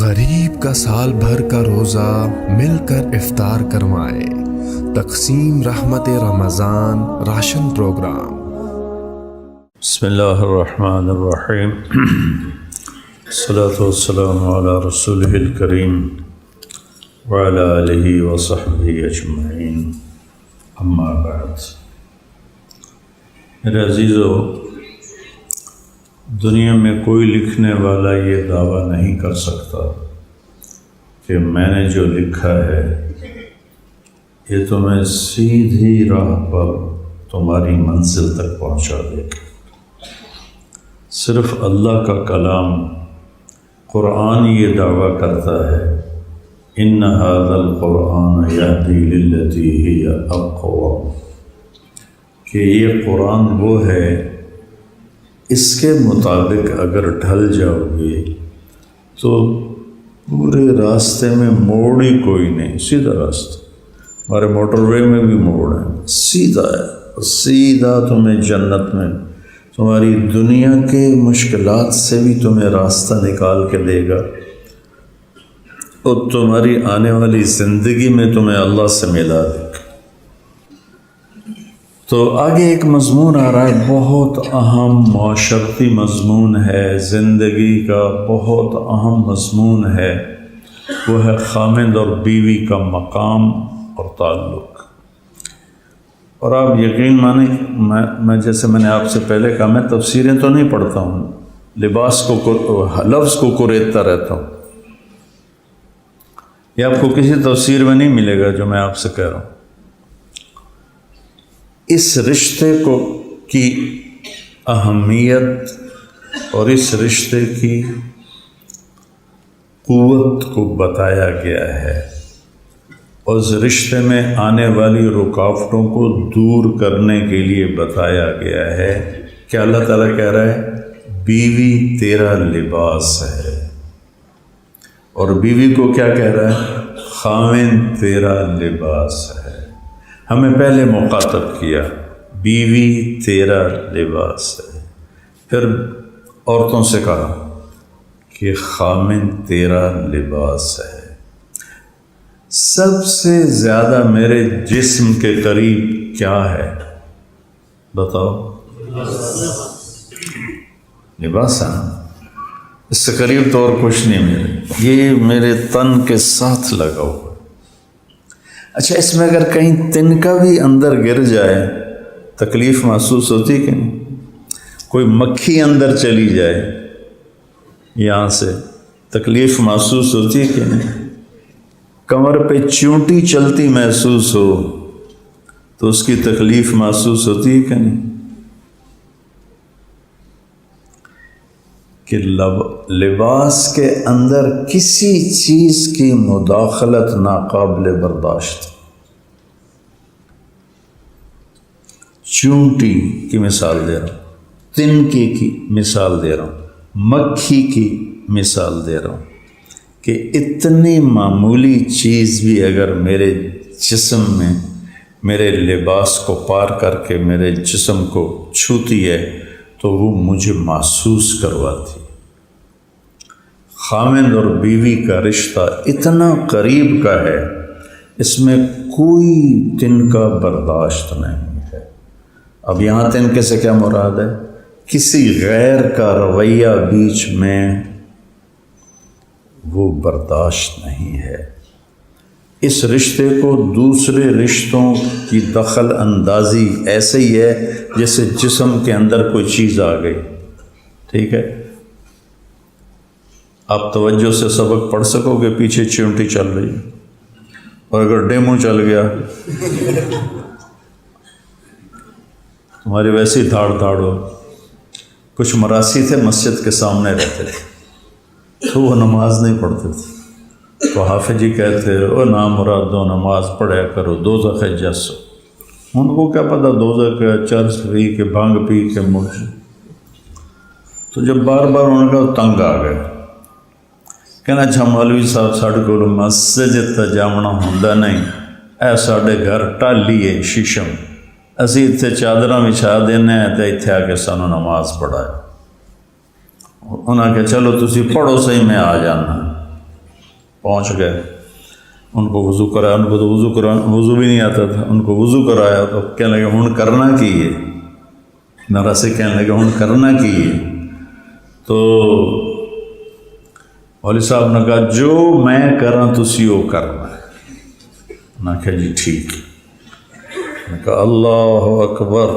غریب کا سال بھر کا روزہ مل کر افطار کروائے، تقسیم رحمت رمضان راشن پروگرام۔ بسم اللہ الرحمن الرحیم، الصلاۃ والسلام علی رسولہ الکریم وعلی آلہ وصحبہ اجمعین، اما بعد۔ میرے عزیزو، دنیا میں کوئی لکھنے والا یہ دعویٰ نہیں کر سکتا کہ میں نے جو لکھا ہے یہ تمہیں سیدھی راہ پر تمہاری منزل تک پہنچا دے گا۔ صرف اللہ کا کلام قرآن یہ دعویٰ کرتا ہے، ان ھذا القرآن یہدی للتی ہی اقوم، کہ یہ قرآن وہ ہے اس کے مطابق اگر ڈھل جاؤ گے تو پورے راستے میں موڑ ہی کوئی نہیں، سیدھا راستہ۔ ہمارے موٹر وے میں بھی موڑ ہے، سیدھا ہے، سیدھا تمہیں جنت میں، تمہاری دنیا کے مشکلات سے بھی تمہیں راستہ نکال کے دے گا، اور تمہاری آنے والی زندگی میں تمہیں اللہ سے ملا دے گا۔ تو آگے ایک مضمون آ رہا ہے، بہت اہم معاشرتی مضمون ہے، زندگی کا بہت اہم مضمون ہے، وہ ہے خامند اور بیوی کا مقام اور تعلق۔ اور آپ یقین مانیں، میں جیسے میں نے آپ سے پہلے کہا، میں تفسیریں تو نہیں پڑھتا ہوں، لباس کو لفظ کو کوریدتا رہتا ہوں، یہ آپ کو کسی تفسیر میں نہیں ملے گا جو میں آپ سے کہہ رہا ہوں۔ اس رشتے کی اہمیت اور اس رشتے کی قوت کو بتایا گیا ہے، اور اس رشتے میں آنے والی رکاوٹوں کو دور کرنے کے لیے بتایا گیا ہے کہ اللہ تعالیٰ کہہ رہا ہے بیوی تیرا لباس ہے، اور بیوی کو کیا کہہ رہا ہے؟ خاوند تیرا لباس ہے۔ ہمیں پہلے مخاطب کیا، بیوی تیرا لباس ہے، پھر عورتوں سے کہا کہ خاوند تیرا لباس ہے۔ سب سے زیادہ میرے جسم کے قریب کیا ہے بتاؤ؟ لباس ہے نا، اس سے قریب تو اور کچھ نہیں میرے، یہ میرے تن کے ساتھ لگا ہوا۔ اچھا، اس میں اگر کہیں تنکا بھی اندر گر جائے تکلیف محسوس ہوتی کہ نہیں؟ کوئی مکھی اندر چلی جائے یہاں سے تکلیف محسوس ہوتی کہ نہیں؟ کمر پہ چونٹی چلتی محسوس ہو تو اس کی تکلیف محسوس ہوتی ہے کہ نہیں؟ کہ لباس کے اندر کسی چیز کی مداخلت ناقابل برداشت۔ چونٹی کی مثال دے رہا ہوں، تنکے کی مثال دے رہا ہوں، مکھی کی مثال دے رہا ہوں، کہ اتنی معمولی چیز بھی اگر میرے جسم میں میرے لباس کو پار کر کے میرے جسم کو چھوتی ہے تو وہ مجھے محسوس کرواتی۔ خاوند اور بیوی کا رشتہ اتنا قریب کا ہے، اس میں کوئی تنکا برداشت نہیں ہے۔ اب یہاں تنکے سے کیا مراد ہے؟ کسی غیر کا رویہ بیچ میں وہ برداشت نہیں ہے۔ اس رشتے کو دوسرے رشتوں کی دخل اندازی ایسے ہی ہے جیسے جسم کے اندر کوئی چیز آ گئی، ٹھیک ہے؟ آپ توجہ سے سبق پڑھ سکو گے، پیچھے چونٹی چل رہی ہے، اور اگر ڈیمو چل گیا تمہاری ویسی دھاڑ دھاڑ ہو۔ کچھ مراسی تھے مسجد کے سامنے رہتے تھے، تو وہ نماز نہیں پڑھتے تھے، تو حافظ جی کہتے او نامراد دو نماز پڑھیا کرو، دوزخ ہے جسو۔ ان کو کیا پتہ دوزخ ہے، چرس پی کے بھنگ پی کے مرج۔ تو جب بار بار انہوں نے کہا تنگ آ گئے، کہنا اچھا مولوی صاحب ساڈے کول مسجد تے جاونا ہوندا نہیں، اے ساڈے گھر ٹالی ہے شیشم، اسی اتنے چادراں بچھا دینے ہیں تے اتنے آ کے سانو نماز پڑھائے۔ انہوں نے کہا چلو تسی پڑھو صحیح، میں آ جانا۔ پہنچ گئے، ان کو وضو کرایا، ان کو تو وضو بھی نہیں آتا تھا، ان کو وضو کرایا تو کہنے لگے ہن کرنا کی ہے، نرا سے کہنے لگے ہن کرنا کی ہے۔ تو مولوی صاحب نے کہا جو میں کراں تسی وہ کرنا ہے۔ انہوں نے کہا جی ٹھیک ہے۔ میں کہا اللہ اکبر،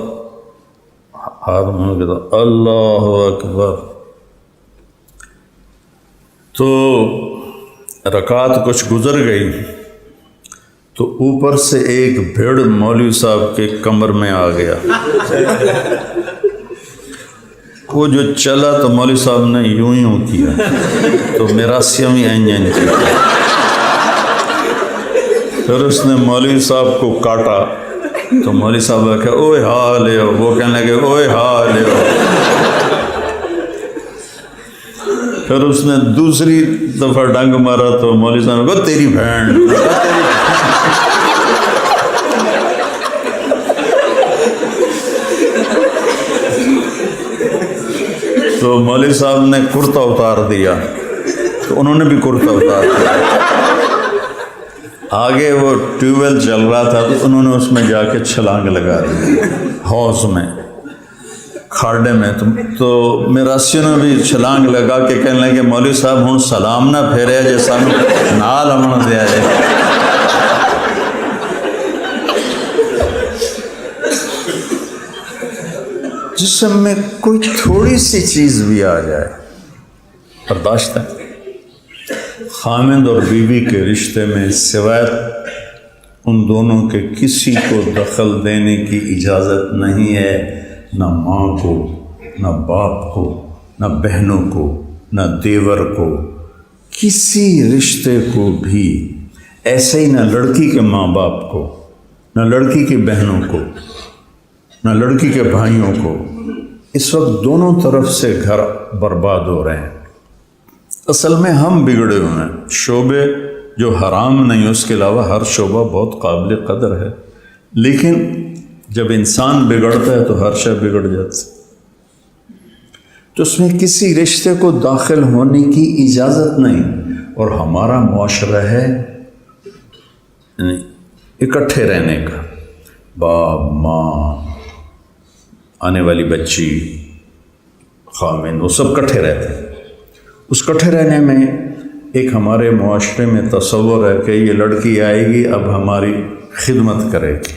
ہاتھ میں کہتا اللہ اکبر۔ تو رکعت کچھ گزر گئی تو اوپر سے ایک بھیڑ مولوی صاحب کے کمر میں آ گیا۔ وہ جو چلا تو مولوی صاحب نے یوں کیا تو میراسیم ہی این کیا، پھر اس نے مولوی صاحب کو کاٹا تو مولوی صاحب نے کہا اوئے ہاں لے آؤ، وہ کہنے لگے اوئے ہاں لے آؤ۔ پھر اس نے دوسری دفعہ ڈنگ مارا تو مولوی صاحب نے کہا تیری بہن۔ تو مولوی صاحب نے کرتا اتار دیا تو انہوں نے بھی کرتا اتار دیا۔ آگے وہ ٹیوب ویل چل رہا تھا تو انہوں نے اس میں جا کے چھلانگ لگا دی حوض میں، کھاڑے میں۔ تو میراثیوں نے بھی چھلانگ لگا کے کہنے لگے مولوی صاحب ہوں سلام نہ پھیرے جے سانو نال آمن دیا جائے۔ جسم میں کوئی تھوڑی سی چیز بھی آ جائے برداشت ہے۔ خامند اور بیوی کے رشتے میں سوائے ان دونوں کے کسی کو دخل دینے کی اجازت نہیں ہے، نہ ماں کو، نہ باپ کو، نہ بہنوں کو، نہ دیور کو، کسی رشتے کو بھی۔ ایسے ہی نہ لڑکی کے ماں باپ کو، نہ لڑکی کی بہنوں کو، نہ لڑکی کے بھائیوں کو۔ اس وقت دونوں طرف سے گھر برباد ہو رہے ہیں۔ اصل میں ہم بگڑے ہوئے ہیں، شعبے جو حرام نہیں، اس کے علاوہ ہر شعبہ بہت قابل قدر ہے، لیکن جب انسان بگڑتا ہے تو ہر شے بگڑ جاتا ہے۔ تو اس میں کسی رشتے کو داخل ہونے کی اجازت نہیں، اور ہمارا معاشرہ ہے اکٹھے رہنے کا، باپ ماں، آنے والی بچی، خامن، وہ سب کٹھے رہتے ہیں۔ اس کٹھے رہنے میں ایک ہمارے معاشرے میں تصور ہے کہ یہ لڑکی آئے گی اب ہماری خدمت کرے گی۔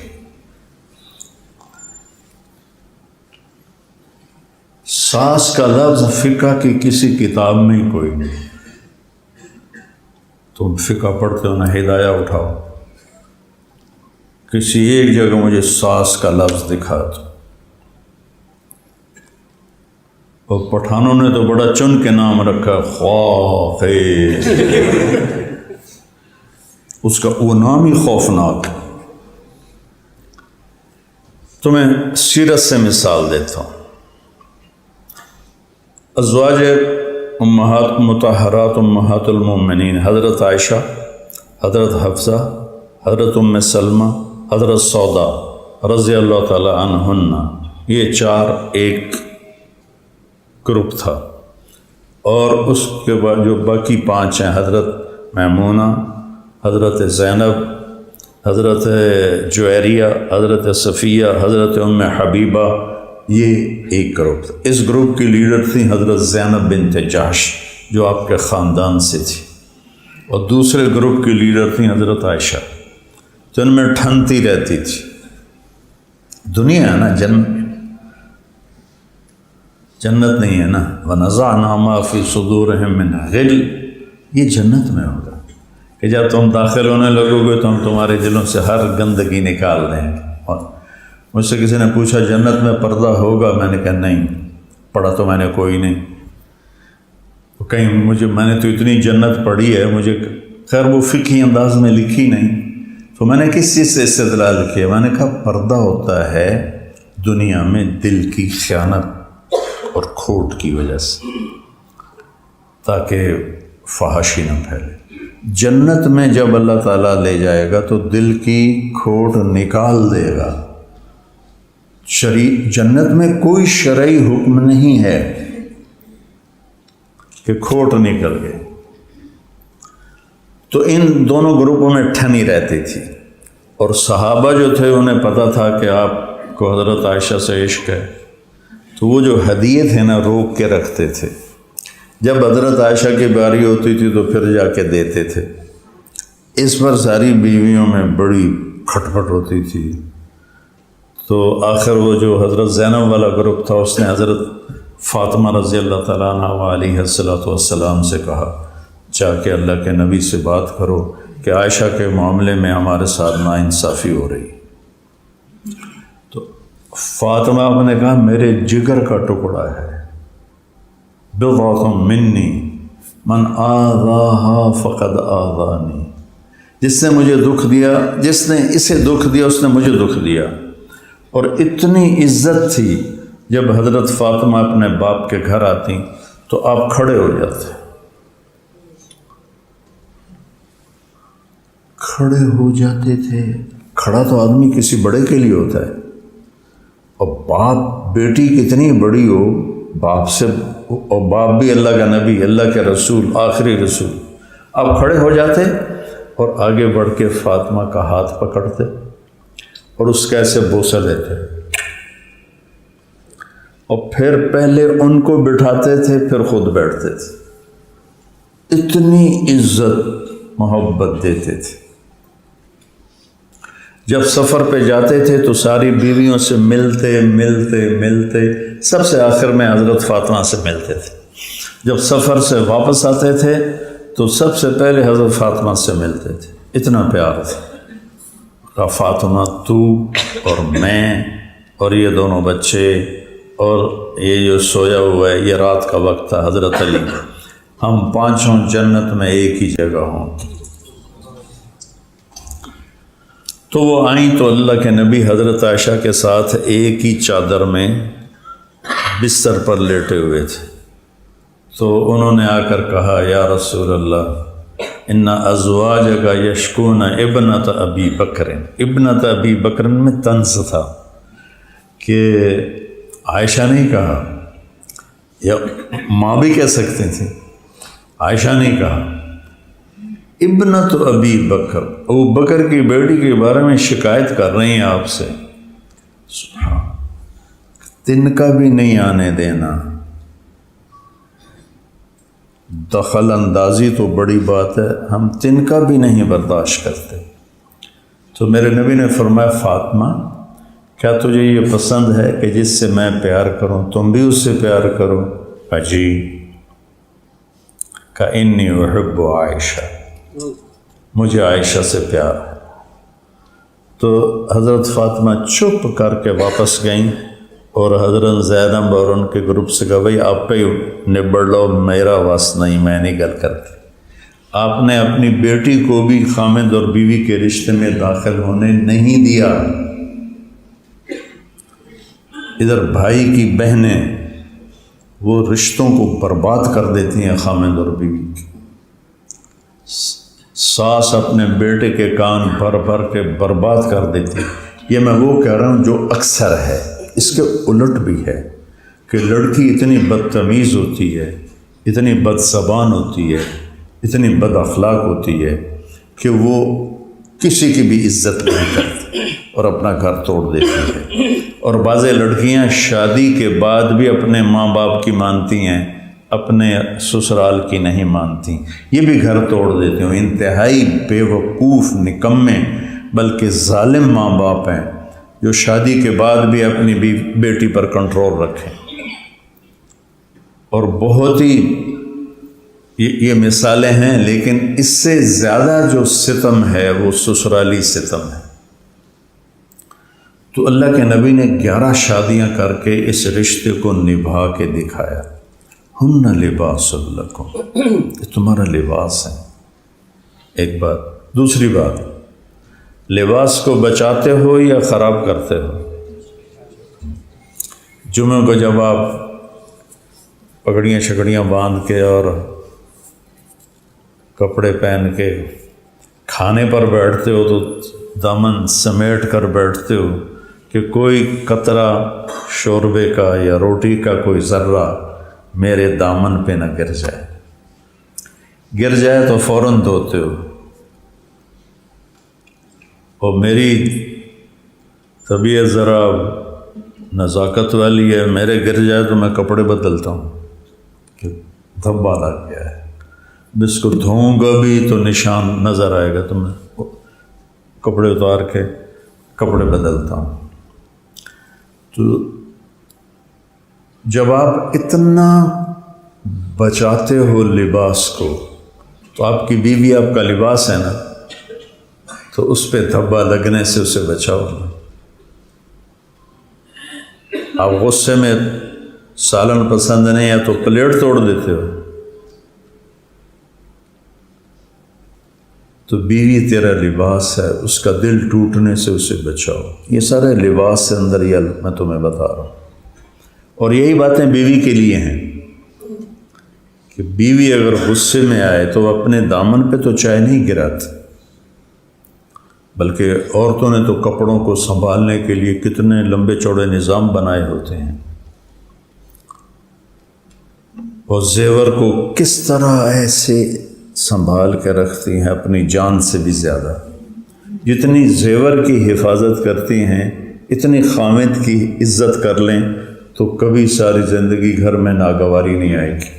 ساس کا لفظ فقہ کی کسی کتاب میں ہی کوئی نہیں۔ تم فقہ پڑھتے ہو نا، ہدایہ اٹھاؤ، کسی ایک جگہ مجھے ساس کا لفظ دکھا دو۔ اور پٹھانوں نے تو بڑا چن کے نام رکھا، خواہ، اس کا وہ نام ہی خوفناک ہے۔ تمہیں سیرت سے مثال دیتا ہوں۔ ازواج امہات مطہرات امہات المومنین، حضرت عائشہ، حضرت حفصہ، حضرت ام سلمہ، حضرت سودا رضی اللہ تعالی عنہن، یہ چار ایک گروپ تھا۔ اور اس کے بعد جو باقی پانچ ہیں، حضرت میمونہ، حضرت زینب، حضرت جویریہ، حضرت صفیہ، حضرت ام حبیبہ، یہ ایک گروپ تھا۔ اس گروپ کی لیڈر تھی حضرت زینب بنت جحش جو آپ کے خاندان سے تھی، اور دوسرے گروپ کی لیڈر تھی حضرت عائشہ، جو ان میں ٹھنتی رہتی تھی۔ دنیا ہے نا، جنت نہیں ہے نا۔ وَنَزَعْنَا مَا فِي صُدُورِهِم مِّنْ غِلٍّ، یہ جنت میں ہوگا کہ جب تم داخل ہونے لگو گے تو ہم تمہارے دلوں سے ہر گندگی نکال دیں گے۔ اور مجھ سے کسی نے پوچھا جنت میں پردہ ہوگا، میں نے کہا نہیں، پڑھا تو میں نے کوئی نہیں۔ کہیں میں نے تو اتنی جنت پڑھی ہے، مجھے خیر وہ فقہی انداز میں لکھی نہیں، تو میں نے کس چیز سے استدلال کیا؟ میں نے کہا پردہ ہوتا ہے دنیا میں دل کی خیانت اور کھوٹ کی وجہ سے، تاکہ فحاشی نہ پھیلے۔ جنت میں جب اللہ تعالیٰ لے جائے گا تو دل کی کھوٹ نکال دے گا۔ جنت میں کوئی شرعی حکم نہیں ہے کہ کھوٹ نکل گئے۔ تو ان دونوں گروپوں میں ٹھنی رہتی تھی، اور صحابہ جو تھے انہیں پتہ تھا کہ آپ کو حضرت عائشہ سے عشق ہے، تو وہ جو ہدیے تھے نا روک کے رکھتے تھے۔ جب حضرت عائشہ کی باری ہوتی تھی تو پھر جا کے دیتے تھے۔ اس پر ساری بیویوں میں بڑی کھٹ پٹ ہوتی تھی۔ تو آخر وہ جو حضرت زینب والا گروپ تھا، اس نے حضرت فاطمہ رضی اللہ تعالیٰ عنہ علیہ الصلوۃ والسلام سے کہا جا کے اللہ کے نبی سے بات کرو کہ عائشہ کے معاملے میں ہمارے ساتھ ناانصافی ہو رہی. تو فاطمہ نے کہا میرے جگر کا ٹکڑا ہے، بضعۃ منی من آذاہا فقد آذانی، جس نے مجھے دکھ دیا، جس نے اسے دکھ دیا اس نے مجھے دکھ دیا. اور اتنی عزت تھی، جب حضرت فاطمہ اپنے باپ کے گھر آتی تو آپ کھڑے ہو جاتے، کھڑے ہو جاتے تھے. کھڑا تو آدمی کسی بڑے کے لیے ہوتا ہے، اور باپ بیٹی کتنی بڑی ہو، باپ سے، اور باپ بھی اللہ کا نبی، اللہ کے رسول، آخری رسول. آپ کھڑے ہو جاتے اور آگے بڑھ کے فاطمہ کا ہاتھ پکڑتے اور اس کا ایسے بوسہ لیتے، اور پھر پہلے ان کو بٹھاتے تھے پھر خود بیٹھتے تھے. اتنی عزت محبت دیتے تھے. جب سفر پہ جاتے تھے تو ساری بیویوں سے ملتے ملتے ملتے سب سے آخر میں حضرت فاطمہ سے ملتے تھے. جب سفر سے واپس آتے تھے تو سب سے پہلے حضرت فاطمہ سے ملتے تھے. اتنا پیار تھا. کہا فاطمہ تو اور میں اور یہ دونوں بچے اور یہ جو سویا ہوا ہے، یہ رات کا وقت تھا، حضرت علی، ہم پانچوں جنت میں ایک ہی جگہ ہوں. تو وہ آئیں تو اللہ کے نبی حضرت عائشہ کے ساتھ ایک ہی چادر میں بستر پر لیٹے ہوئے تھے. تو انہوں نے آ کر کہا یا رسول اللہ ان ازواجک یشکون ابنت ابی بکر. ابنت ابی بکر میں طنز تھا کہ عائشہ نہیں کہا، یا ماں بھی کہہ سکتے تھے، عائشہ نہیں کہا. ابنت ابی بکر، ابو بکر کی بیٹی کے بارے میں شکایت کر رہی ہیں آپ سے. سبحان، تنکا بھی نہیں آنے دینا. دخل اندازی تو بڑی بات ہے، ہم تنکا بھی نہیں برداشت کرتے. تو میرے نبی نے فرمایا فاطمہ کیا تجھے یہ پسند ہے کہ جس سے میں پیار کروں تم بھی اس سے پیار کرو؟ جی. کہ انی احب عائشہ، مجھے عائشہ سے پیار ہے. تو حضرت فاطمہ چپ کر کے واپس گئیں اور حضرت زینب اور ان کے گروپ سے کہا بھائی آپ پہ نبڑ لو، میرا واسط نہیں، میں نہیں گل کرتی. آپ نے اپنی بیٹی کو بھی خامد اور بیوی کے رشتے میں داخل ہونے نہیں دیا. ادھر بھائی کی بہنیں وہ رشتوں کو برباد کر دیتی ہیں خامد اور بیوی کی. ساس اپنے بیٹے کے کان بھر بھر کے برباد کر دیتی. یہ میں وہ کہہ رہا ہوں جو اکثر ہے. اس کے الٹ بھی ہے کہ لڑکی اتنی بدتمیز ہوتی ہے، اتنی بد زبان ہوتی ہے، اتنی بد اخلاق ہوتی ہے کہ وہ کسی کی بھی عزت نہیں کرتی اور اپنا گھر توڑ دیتی ہے. اور بعض لڑکیاں شادی کے بعد بھی اپنے ماں باپ کی مانتی ہیں، اپنے سسرال کی نہیں مانتی، یہ بھی گھر توڑ دیتے ہیں. انتہائی بے وقوف، نکمے، بلکہ ظالم ماں باپ ہیں جو شادی کے بعد بھی اپنی بیٹی پر کنٹرول رکھیں. اور بہت ہی یہ مثالیں ہیں، لیکن اس سے زیادہ جو ستم ہے وہ سسرالی ستم ہے. تو اللہ کے نبی نے 11 شادیاں کر کے اس رشتے کو نبھا کے دکھایا. ہن لباس لکم، یہ تمہارا لباس ہے. ایک بات. دوسری بات، لباس کو بچاتے ہو یا خراب کرتے ہو؟ جمعہ کو جب آپ پگڑیاں شکڑیاں باندھ کے اور کپڑے پہن کے کھانے پر بیٹھتے ہو تو دامن سمیٹ کر بیٹھتے ہو کہ کوئی قطرہ شوربے کا یا روٹی کا کوئی ذرہ میرے دامن پہ نہ گر جائے. گر جائے تو فوراً دھوتے ہو. اور میری طبیعت ذرا نزاکت والی ہے، میرے گر جائے تو میں کپڑے بدلتا ہوں کہ دھبا لگ گیا ہے. جس کو دھوؤں گا بھی تو نشان نظر آئے گا تو میں کپڑے اتار کے کپڑے بدلتا ہوں. تو جب آپ اتنا بچاتے ہو لباس کو تو آپ کی بیوی آپ کا لباس ہے نا. تو اس پہ دھبا لگنے سے اسے بچاؤ۔ آپ غصے میں سالن پسند نہیں ہے تو پلیٹ توڑ دیتے ہو، تو بیوی تیرا لباس ہے، اس کا دل ٹوٹنے سے اسے بچاؤ۔ یہ سارے لباس سے اندر یہ میں تمہیں بتا رہا ہوں، اور یہی باتیں بیوی کے لیے ہیں کہ بیوی اگر غصے میں آئے تو وہ اپنے دامن پہ تو چائے نہیں گراتی، بلکہ عورتوں نے تو کپڑوں کو سنبھالنے کے لیے کتنے لمبے چوڑے نظام بنائے ہوتے ہیں، اور زیور کو کس طرح ایسے سنبھال کے رکھتی ہیں اپنی جان سے بھی زیادہ۔ جتنی زیور کی حفاظت کرتی ہیں اتنی خامد کی عزت کر لیں تو کبھی ساری زندگی گھر میں ناگواری نہیں آئے گی۔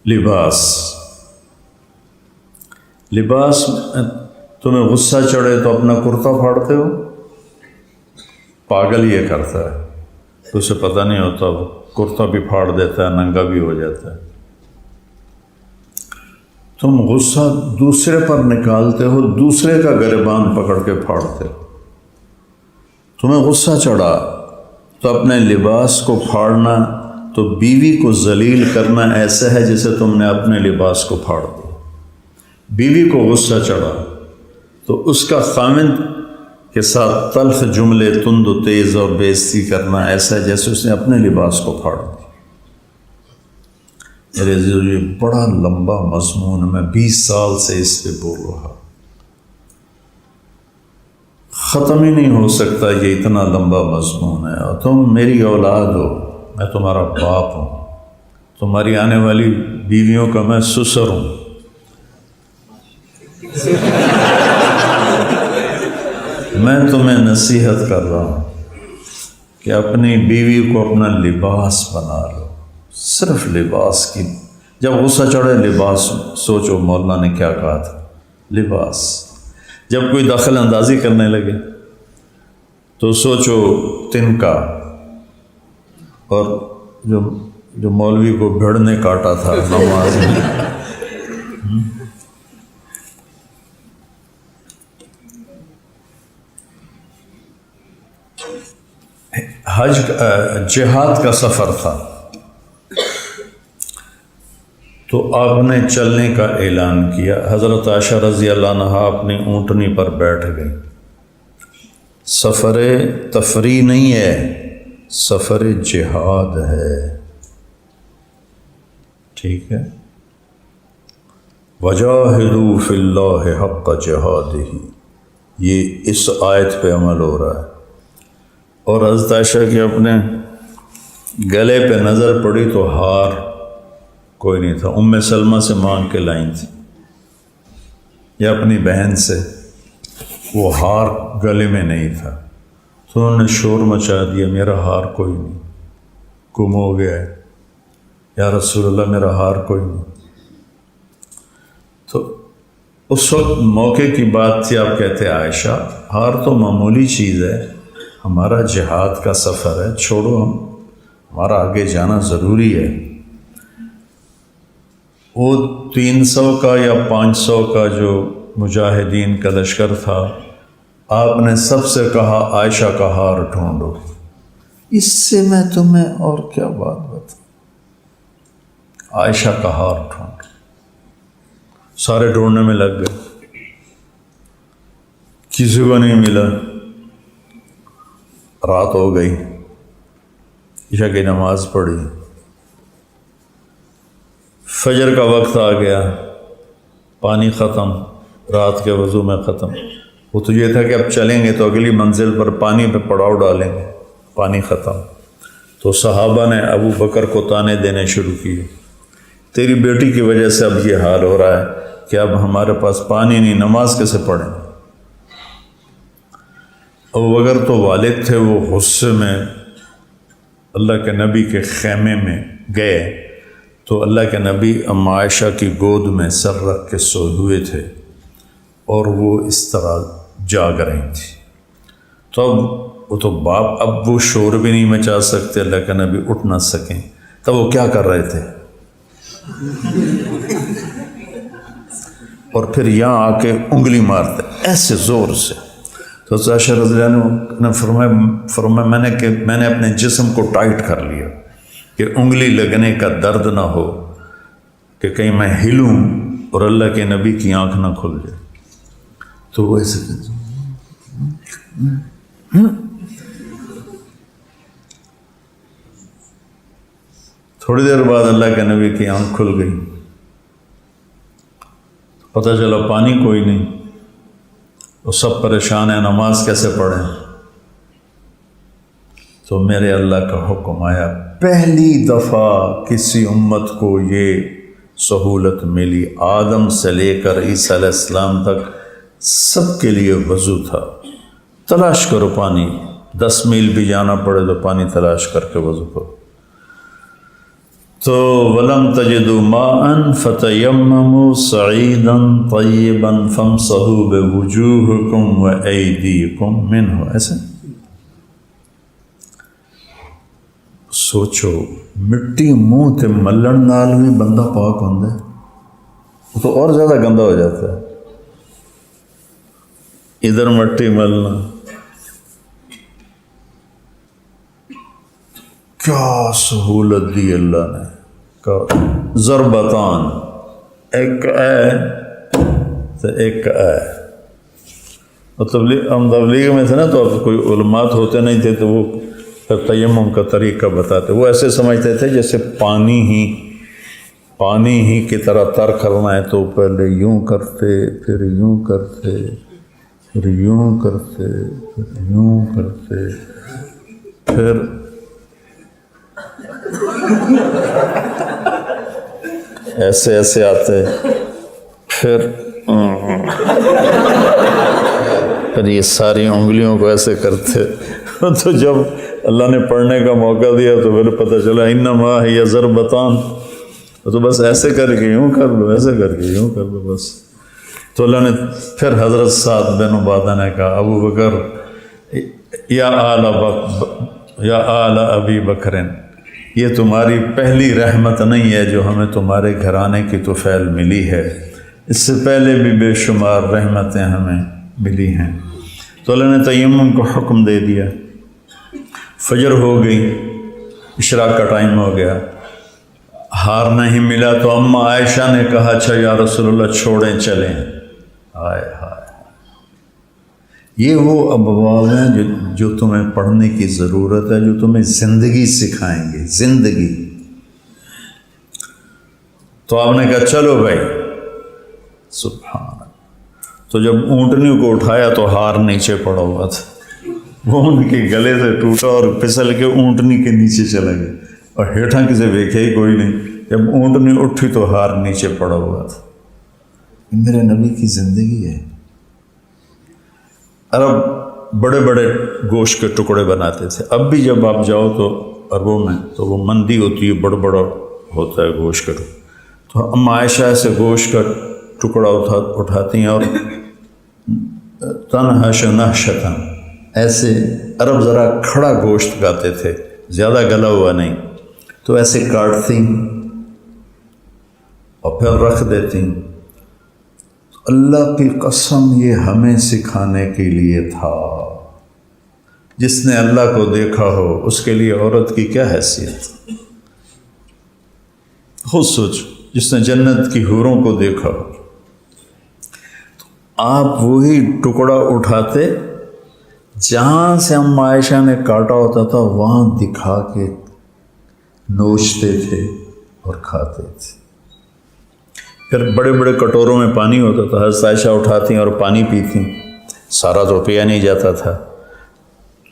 لباس تمہیں غصہ چڑھے تو اپنا کرتا پھاڑتے ہو، پاگل یہ کرتا ہے تو اسے پتہ نہیں ہوتا، وہ کرتا بھی پھاڑ دیتا ہے، ننگا بھی ہو جاتا ہے۔ تم غصہ دوسرے پر نکالتے ہو، دوسرے کا گریبان پکڑ کے پھاڑتے ہو۔ تمہیں غصہ چڑھا تو اپنے لباس کو پھاڑنا تو بیوی کو ذلیل کرنا ایسا ہے جیسے تم نے اپنے لباس کو پھاڑ دیا۔ بیوی کو غصہ چڑھا تو اس کا خامند کے ساتھ تلخ جملے تند و تیز اور بےعزتی کرنا ایسا ہے جیسے اس نے اپنے لباس کو پھاڑ دیا۔ میرے عزیزو، یہ بڑا لمبا مضمون ہے، میں 20 سال سے اس پہ بول رہا، ختم ہی نہیں ہو سکتا، یہ اتنا لمبا مضمون ہے۔ اور تم میری اولاد ہو، میں تمہارا باپ ہوں، تمہاری آنے والی بیویوں کا میں سسر ہوں۔ میں تمہیں نصیحت کر رہا ہوں کہ اپنی بیوی کو اپنا لباس بنا لو، صرف لباس کی۔ جب غصہ چڑھے لباس سوچو، مولانا نے کیا کہا تھا، لباس۔ جب کوئی دخل اندازی کرنے لگے تو سوچو تنکا، اور جو مولوی کو بھیڑ نے کاٹا تھا نماز میں۔ جہاد کا سفر تھا تو آپ نے چلنے کا اعلان کیا۔ حضرت عائشہ رضی اللہ عنہا اپنی اونٹنی پر بیٹھ گئی۔ سفر تفریح نہیں ہے، سفر جہاد ہے، ٹھیک ہے۔ وجاہدوا فی اللہ حق جہادہ، یہ اس آیت پہ عمل ہو رہا ہے۔ اور حضرت عائشہ کے اپنے گلے پہ نظر پڑی تو ہار کوئی نہیں تھا، ام سلمہ سے مانگ کے لائیں تھی یا اپنی بہن سے، وہ ہار گلے میں نہیں تھا، تو انہوں نے شور مچا دیا، میرا ہار کوئی نہیں، گم ہو گیا ہے یا رسول اللہ، میرا ہار کوئی نہیں۔ تو اس وقت موقع کی بات تھی، آپ کہتے عائشہ ہار تو معمولی چیز ہے، ہمارا جہاد کا سفر ہے، چھوڑو، ہمارا آگے جانا ضروری ہے۔ وہ 300 کا یا 500 کا جو مجاہدین کا لشکر تھا، آپ نے سب سے کہا عائشہ کا ہار ڈھونڈو۔ اس سے میں تمہیں اور کیا بات بتاؤں، عائشہ کا ہار ڈھونڈو۔ سارے ڈھونڈنے میں لگ گئے، کسی کو نہیں ملا۔ رات ہو گئی، عشاء کی نماز پڑھی، فجر کا وقت آ گیا، پانی ختم، رات کے وضو میں ختم۔ وہ تو یہ تھا کہ اب چلیں گے تو اگلی منزل پر پانی پہ پڑاؤ ڈالیں گے، پانی ختم۔ تو صحابہ نے ابو بکر کو تانے دینے شروع کیے، تیری بیٹی کی وجہ سے اب یہ حال ہو رہا ہے کہ اب ہمارے پاس پانی نہیں، نماز کیسے پڑھیں۔ ابو بکر تو والد تھے، وہ غصے میں اللہ کے نبی کے خیمے میں گئے تو اللہ کے نبی ام عائشہ کی گود میں سر رکھ کے سوئے ہوئے تھے اور وہ اس طرح جاگ رہی تھی۔ تو اب وہ تو باپ، اب وہ شور بھی نہیں مچا سکتے، اللہ کے نبی اٹھ نہ سکیں، تب وہ کیا کر رہے تھے، اور پھر یہاں آ کے انگلی مارتے ایسے زور سے. تو عائشہ رضی اللہ عنہ نے فرمایا میں نے اپنے جسم کو ٹائٹ کر لیا کہ انگلی لگنے کا درد نہ ہو کہ کہیں میں ہلوں اور اللہ کے نبی کی آنکھ نہ کھل جائے. تو وہ ایسے تھوڑی دیر بعد اللہ کے نبی کی آنکھ کھل گئی. پتہ چلا پانی کوئی نہیں. وہ سب پریشان ہیں نماز کیسے پڑھیں. تو میرے اللہ کا حکم آیا پہلی دفعہ کسی امت کو یہ سہولت ملی. آدم سے لے کر عیسیٰ علیہ السلام تک سب کے لیے وضو تھا. تلاش کرو پانی، 10 میل بھی جانا پڑے تو پانی تلاش کر کے وضو کرو. تو وَلَمْ تَجِدُوا مَاءً فَتَيَمَّمُوا صَعِيدًا طَيِّبًا فَامْسَحُوا بِوُجُوهِكُمْ وَأَيْدِيكُمْ مِنْهُ. ایسے سوچو مٹی منہ تے ملن نال بھی بندہ پاک ہوتا ہے، وہ تو اور زیادہ گندا ہو جاتا ہے. ادھر مٹی ملنا، کیا سہولت دی اللہ نے. ضربتان، ایک ہے تو ایک ہے. ہم تبلیغ میں تھے نا تو اب کوئی علمات ہوتے نہیں تھے تو وہ پھر تیمم کا طریقہ بتاتے. وہ ایسے سمجھتے تھے جیسے پانی ہی کی طرح تر کرنا ہے تو پہلے یوں کرتے پھر یوں کرتے پھر یوں کرتے پھر یوں کرتے پھر ایسے ایسے آتے پھر یہ ساری انگلیوں کو ایسے کرتے. تو جب اللہ نے پڑھنے کا موقع دیا تو پھر پتہ چلا انما ہی ضربتان، تو بس ایسے کر کے یوں کر لو، ایسے کر کے یوں کر لو بس. تو اللہ نے پھر حضرت سعد بن عبادہ نے کہا ابو بکر یا آل ابی بکرن، یہ تمہاری پہلی رحمت نہیں ہے جو ہمیں تمہارے گھرانے کی طفیل ملی ہے، اس سے پہلے بھی بے شمار رحمتیں ہمیں ملی ہیں. تو اللہ نے تیمم کو حکم دے دیا. فجر ہو گئی، اشراق کا ٹائم ہو گیا، ہار نہیں ملا تو اماں عائشہ نے کہا اچھا یا رسول اللہ چھوڑیں چلیں. ہائے ہائے، یہ وہ ابواب ہیں جو تمہیں پڑھنے کی ضرورت ہے، جو تمہیں زندگی سکھائیں گے، زندگی. تو آپ نے کہا چلو بھائی. سبحان اللہ. تو جب اونٹنی کو اٹھایا تو ہار نیچے پڑا ہوا تھا، وہ ان کے گلے سے ٹوٹا اور پھسل کے اونٹنی کے نیچے چلا گیا اور ہیٹھاں کسے ویکھے ہی کوئی نہیں. جب اونٹنی اٹھی تو ہار نیچے پڑا ہوا تھا. میرے نبی کی زندگی ہے. عرب بڑے بڑے گوشت کے ٹکڑے بناتے تھے. اب بھی جب آپ جاؤ تو عربوں میں تو وہ مندی ہوتی ہے، بڑا بڑا ہوتا ہے گوشت کا. تو اما عائشہ سے گوشت کا ٹکڑا اٹھاتی ہیں اور تنہش نحشتاً، ایسے عرب ذرا کھڑا گوشت کھاتے تھے، زیادہ گلا ہوا نہیں، تو ایسے کاٹتی اور پھر رکھ دیتی. اللہ کی قسم یہ ہمیں سکھانے کے لیے تھا. جس نے اللہ کو دیکھا ہو اس کے لیے عورت کی کیا حیثیت. خود سوچ، جس نے جنت کی حوروں کو دیکھا ہو. آپ وہی ٹکڑا اٹھاتے جہاں سے اما عائشہ نے کاٹا ہوتا تھا وہاں دکھا کے نوچتے تھے اور کھاتے تھے. پھر بڑے بڑے کٹوروں میں پانی ہوتا تھا، حضرت عائشہ اٹھاتی اور پانی پیتی. سارا تو پیا نہیں جاتا تھا،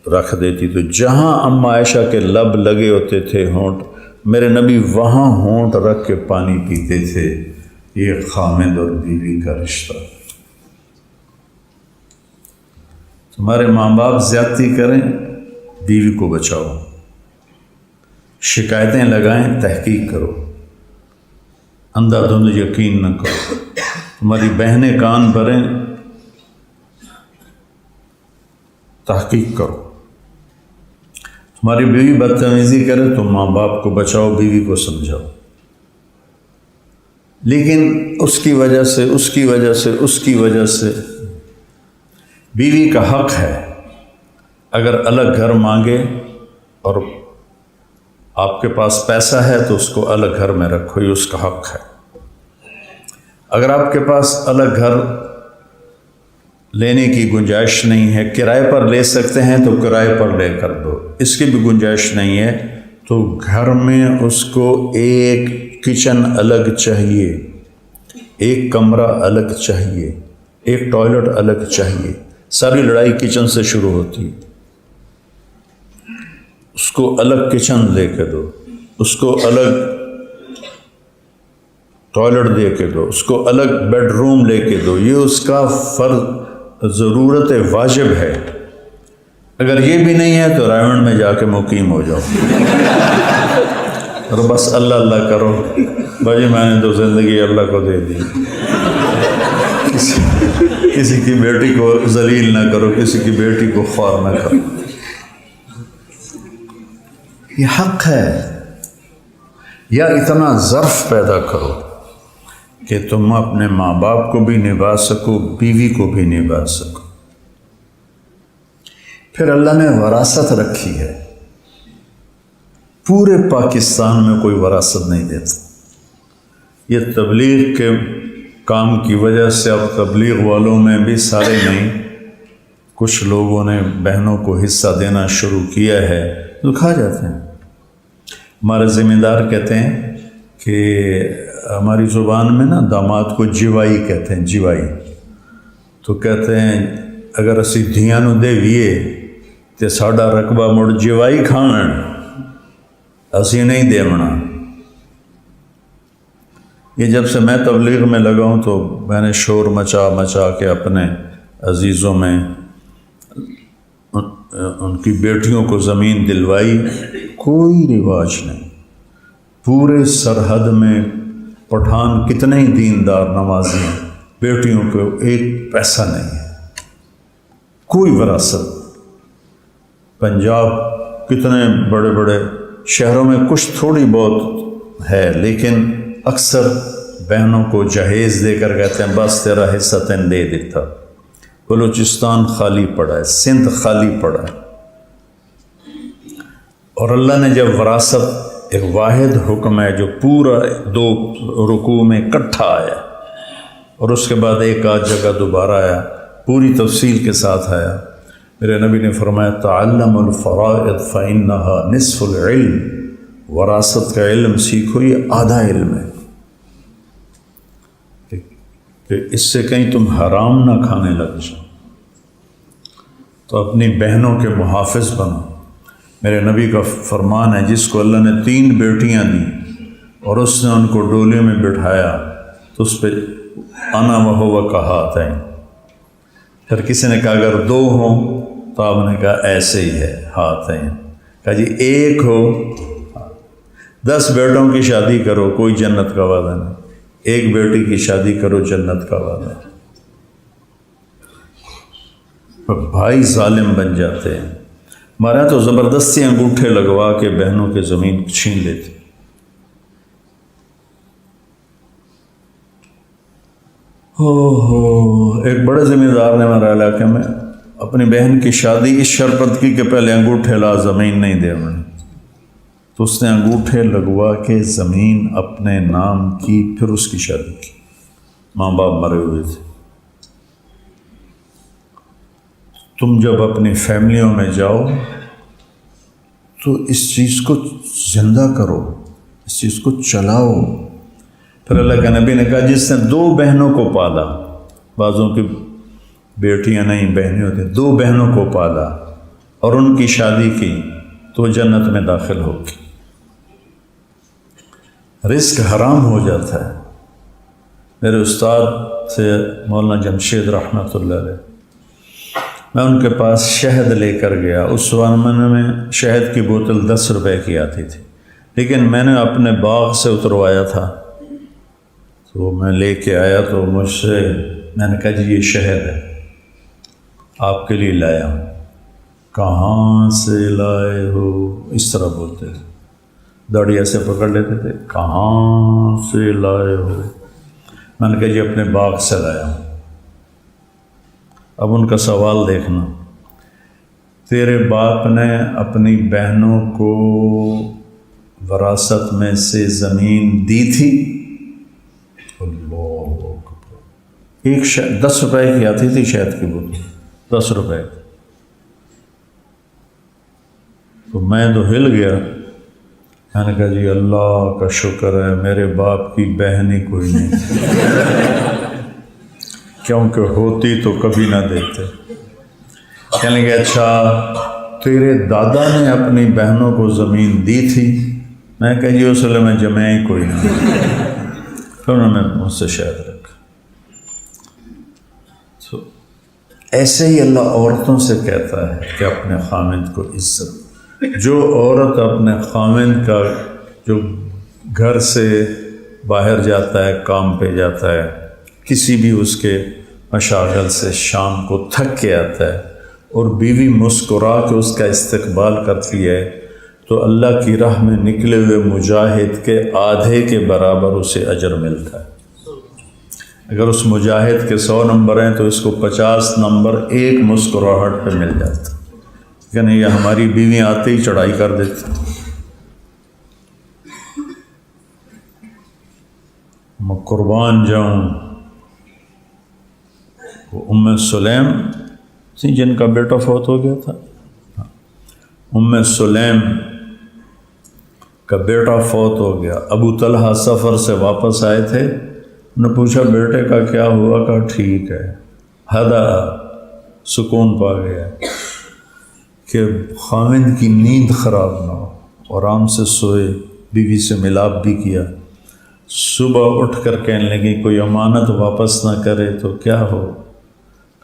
رکھ دیتی. تو جہاں اما عائشہ کے لب لگے ہوتے تھے ہونٹ، میرے نبی وہاں ہونٹ رکھ کے پانی پیتے تھے. یہ خامد اور بیوی کا رشتہ. تمہارے ماں باپ زیادتی کریں، بیوی کو بچاؤ. شکایتیں لگائیں، تحقیق کرو. اندھا دھند یقین نہ کرو. تمہاری بہنیں کان بھریں، تحقیق کرو. تمہاری بیوی بدتمیزی کرے تو ماں باپ کو بچاؤ، بیوی کو سمجھاؤ. لیکن اس کی وجہ سے بیوی کا حق ہے، اگر الگ گھر مانگے اور آپ کے پاس پیسہ ہے تو اس کو الگ گھر میں رکھو، یہ اس کا حق ہے۔ اگر آپ کے پاس الگ گھر لینے کی گنجائش نہیں ہے، کرائے پر لے سکتے ہیں تو کرائے پر لے کر دو، اس کی بھی گنجائش نہیں ہے تو گھر میں اس کو ایک کچن الگ چاہیے، ایک کمرہ الگ چاہیے، ایک ٹوائلٹ الگ چاہیے۔ ساری لڑائی کچن سے شروع ہوتی ہے۔ اس کو الگ کچن دے کے دو، اس کو الگ ٹوائلٹ دے کے دو، اس کو الگ بیڈ روم لے کے دو، یہ اس کا فرض، ضرورت واجب ہے۔ اگر یہ بھی نہیں ہے تو رائمنڈ میں جا کے مقیم ہو جاؤ اور بس اللہ اللہ کرو، بھائی میں نے تو زندگی اللہ کو دے دی۔ کسی کی بیٹی کو ذلیل نہ کرو، کسی کی بیٹی کو خوار نہ کرو، یہ حق ہے۔ یا اتنا ظرف پیدا کرو کہ تم اپنے ماں باپ کو بھی نبھا سکو، بیوی کو بھی نبھا سکو۔ پھر اللہ نے وراثت رکھی ہے، پورے پاکستان میں کوئی وراثت نہیں دیتا۔ یہ تبلیغ کے کام کی وجہ سے اب تبلیغ والوں میں بھی سارے نہیں، کچھ لوگوں نے بہنوں کو حصہ دینا شروع کیا ہے تو کھا جاتے ہیں۔ ہمارے ذمہ دار کہتے ہیں کہ ہماری زبان میں نا داماد کو جیوائی کہتے ہیں، جیوائی، تو کہتے ہیں اگر اسی دھیاں نو دیویے تے ساڈا رقبہ مڑ جیوائی کھان، اسی نہیں دیونا۔ یہ جب سے میں تبلیغ میں لگا ہوں تو میں نے شور مچا مچا کے اپنے عزیزوں میں ان کی بیٹیوں کو زمین دلوائی، کوئی رواج نہیں۔ پورے سرحد میں پٹھان کتنے ہی دیندار نمازی ہیں، بیٹیوں کو ایک پیسہ نہیں ہے، کوئی وراثت۔ پنجاب کتنے بڑے بڑے شہروں میں کچھ تھوڑی بہت ہے، لیکن اکثر بہنوں کو جہیز دے کر کہتے ہیں بس تیرا حصہ تین دے دیتا۔ بلوچستان خالی پڑا ہے، سندھ خالی پڑا ہے۔ اور اللہ نے جب وراثت ایک واحد حکم ہے جو پورا 2 رکوع میں اکٹھا آیا اور اس کے بعد ایک آدھ جگہ دوبارہ آیا، پوری تفصیل کے ساتھ آیا۔ میرے نبی نے فرمایا تعلم الفرائض فإنها نصف العلم، وراثت کا علم سیکھو، یہ آدھا علم ہے، کہ اس سے کہیں تم حرام نہ کھانے لگ جاؤ۔ تو اپنی بہنوں کے محافظ بنو۔ میرے نبی کا فرمان ہے جس کو اللہ نے 3 بیٹیاں دیں اور اس نے ان کو ڈولے میں بٹھایا تو اس پہ انا وہو کہات ہیں۔ پھر کسی نے کہا اگر 2 ہوں تو آپ نے کہا ایسے ہی ہے، ہاتھ ہیں۔ کہا جی 1 ہو، 10 بیٹوں کی شادی کرو، کوئی جنت کا وعدہ نہیں، 1 بیٹی کی شادی کرو، جنت کا وعدہ۔ بھائی ظالم بن جاتے ہیں، ہمارے یہاں تو زبردستی انگوٹھے لگوا کے بہنوں کے زمین چھین لیتے۔ ایک بڑے ذمہ دار نے ہمارے علاقے میں اپنی بہن کی شادی اس شرط کی کہ پہلے انگوٹھے لا، زمین نہیں دے انہوں نے، تو اس نے انگوٹھے لگوا کے زمین اپنے نام کی، پھر اس کی شادی کی۔ ماں باپ مرے ہوئے تھے۔ تم جب اپنی فیملیوں میں جاؤ تو اس چیز کو زندہ کرو، اس چیز کو چلاؤ۔ پھر اللہ کے نبی نے کہا جس نے 2 بہنوں کو پالا، بعضوں کی بیٹیاں نہیں بہنیں ہوتی، 2 بہنوں کو پالا اور ان کی شادی کی تو جنت میں داخل ہوگی۔ رزق حرام ہو جاتا ہے۔ میرے استاد تھے مولانا جمشید رحمۃ اللہ علیہ، میں ان کے پاس شہد لے کر گیا۔ اس زمانے میں شہد کی بوتل 10 روپے کی آتی تھی، لیکن میں نے اپنے باغ سے اتروایا تھا تو میں لے کے آیا، تو مجھ سے میں نے کہا جی یہ شہد ہے، آپ کے لیے لایا ہوں۔ کہاں سے لائے ہو، اس طرح بولتے تھے، داڑھی ایسے پکڑ لیتے تھے، کہاں سے لائے ہو؟ میں نے کہا جی اپنے باغ سے لایا ہوں۔ اب ان کا سوال دیکھنا، تیرے باپ نے اپنی بہنوں کو وراثت میں سے زمین دی تھی؟ اللہ اکبر، ایک 10 روپے کی آتی تھی شہد کی بوتل، 10 روپے۔ تو میں تو ہل گیا، میں نے کہا جی اللہ کا شکر ہے میرے باپ کی بہن ہی کوئی نہیں، کیونکہ ہوتی تو کبھی نہ دیتے۔ کہنے لگے اچھا تیرے دادا نے اپنی بہنوں کو زمین دی تھی؟ میں کہا جی اس لیے میں جمع ہی کوئی نہیں۔ پھر انہوں نے مجھ سے شہد رکھا۔ تو ایسے ہی اللہ عورتوں سے کہتا ہے کہ اپنے خامند کو عزت۔ جو عورت اپنے خامند کا، جو گھر سے باہر جاتا ہے، کام پہ جاتا ہے، کسی بھی اس کے مشاغل سے شام کو تھک کے آتا ہے اور بیوی مسکرا کے اس کا استقبال کرتی ہے، تو اللہ کی راہ میں نکلے ہوئے مجاہد کے آدھے کے برابر اسے اجر ملتا ہے۔ اگر اس مجاہد کے 100 نمبر ہیں تو اس کو 50 نمبر ایک مسکراہٹ پہ مل جاتا ہے۔ لیکن یہ ہماری بیوی آتے ہی چڑھائی کر دیتی۔ میں قربان جاؤں، ام سلیم تھی جن کا بیٹا فوت ہو گیا تھا، ام سلیم کا بیٹا فوت ہو گیا۔ ابو طلحہ سفر سے واپس آئے تھے، انہوں نے پوچھا بیٹے کا کیا ہوا؟ کہا ٹھیک ہے۔ ہدا سکون پا گیا کہ خامند کی نیند خراب نہ ہو، آرام سے سوئے، بیوی سے ملاپ بھی کیا۔ صبح اٹھ کر کہنے لگی کوئی امانت واپس نہ کرے تو کیا ہو؟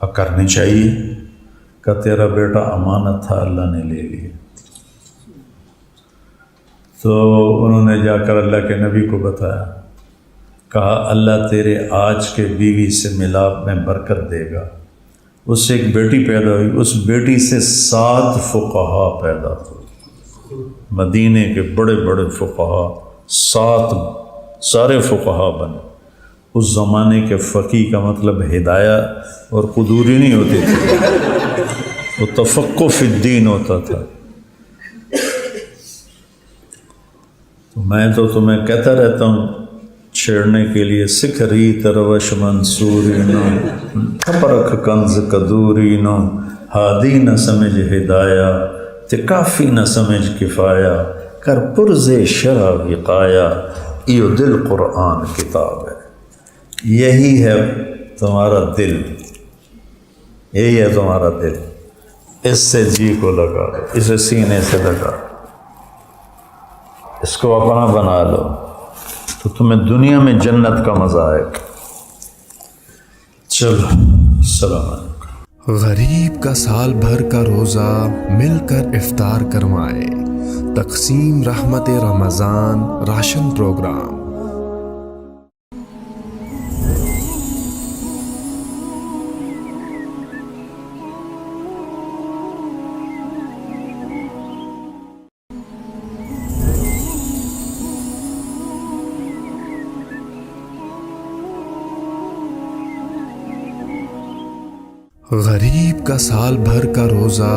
کہا کرنی چاہیے۔ کہا تیرا بیٹا امانت تھا، اللہ نے لے لیا۔ تو انہوں نے جا کر اللہ کے نبی کو بتایا، کہا اللہ تیرے آج کے بیوی سے ملاپ میں برکت دے گا۔ اس سے ایک بیٹی پیدا ہوئی، اس بیٹی سے 7 فقہا پیدا ہوئے، مدینے کے بڑے بڑے فقہا، 7 سارے فقہا بنے۔ اس زمانے کے فقیہ کا مطلب ہدایہ اور قدوری نہیں ہوتی تھی، وہ تفقہ فی الدین ہوتا تھا۔ تو میں تو تمہیں کہتا رہتا ہوں چھیڑنے کے لیے، سکھری تروش منصوری نو، پرکھ کنز کدوری نو، ہادی نہ سمجھ ہدایہ، تے کافی نہ سمجھ کفایہ، کر پرز شرع وقایا، یہ دل قرآن کتاب ہے۔ یہی ہے تمہارا دل، یہی ہے تمہارا دل، اس سے جی کو لگا لو، اسے سینے سے لگا لو، اس کو اپنا بنا لو، تو تمہیں دنیا میں جنت کا مزہ آئے گا۔ چلو السلام علیکم۔ غریب کا سال بھر کا روزہ مل کر افطار کروائے، تقسیم رحمت رمضان راشن پروگرام۔ غریب کا سال بھر کا روزہ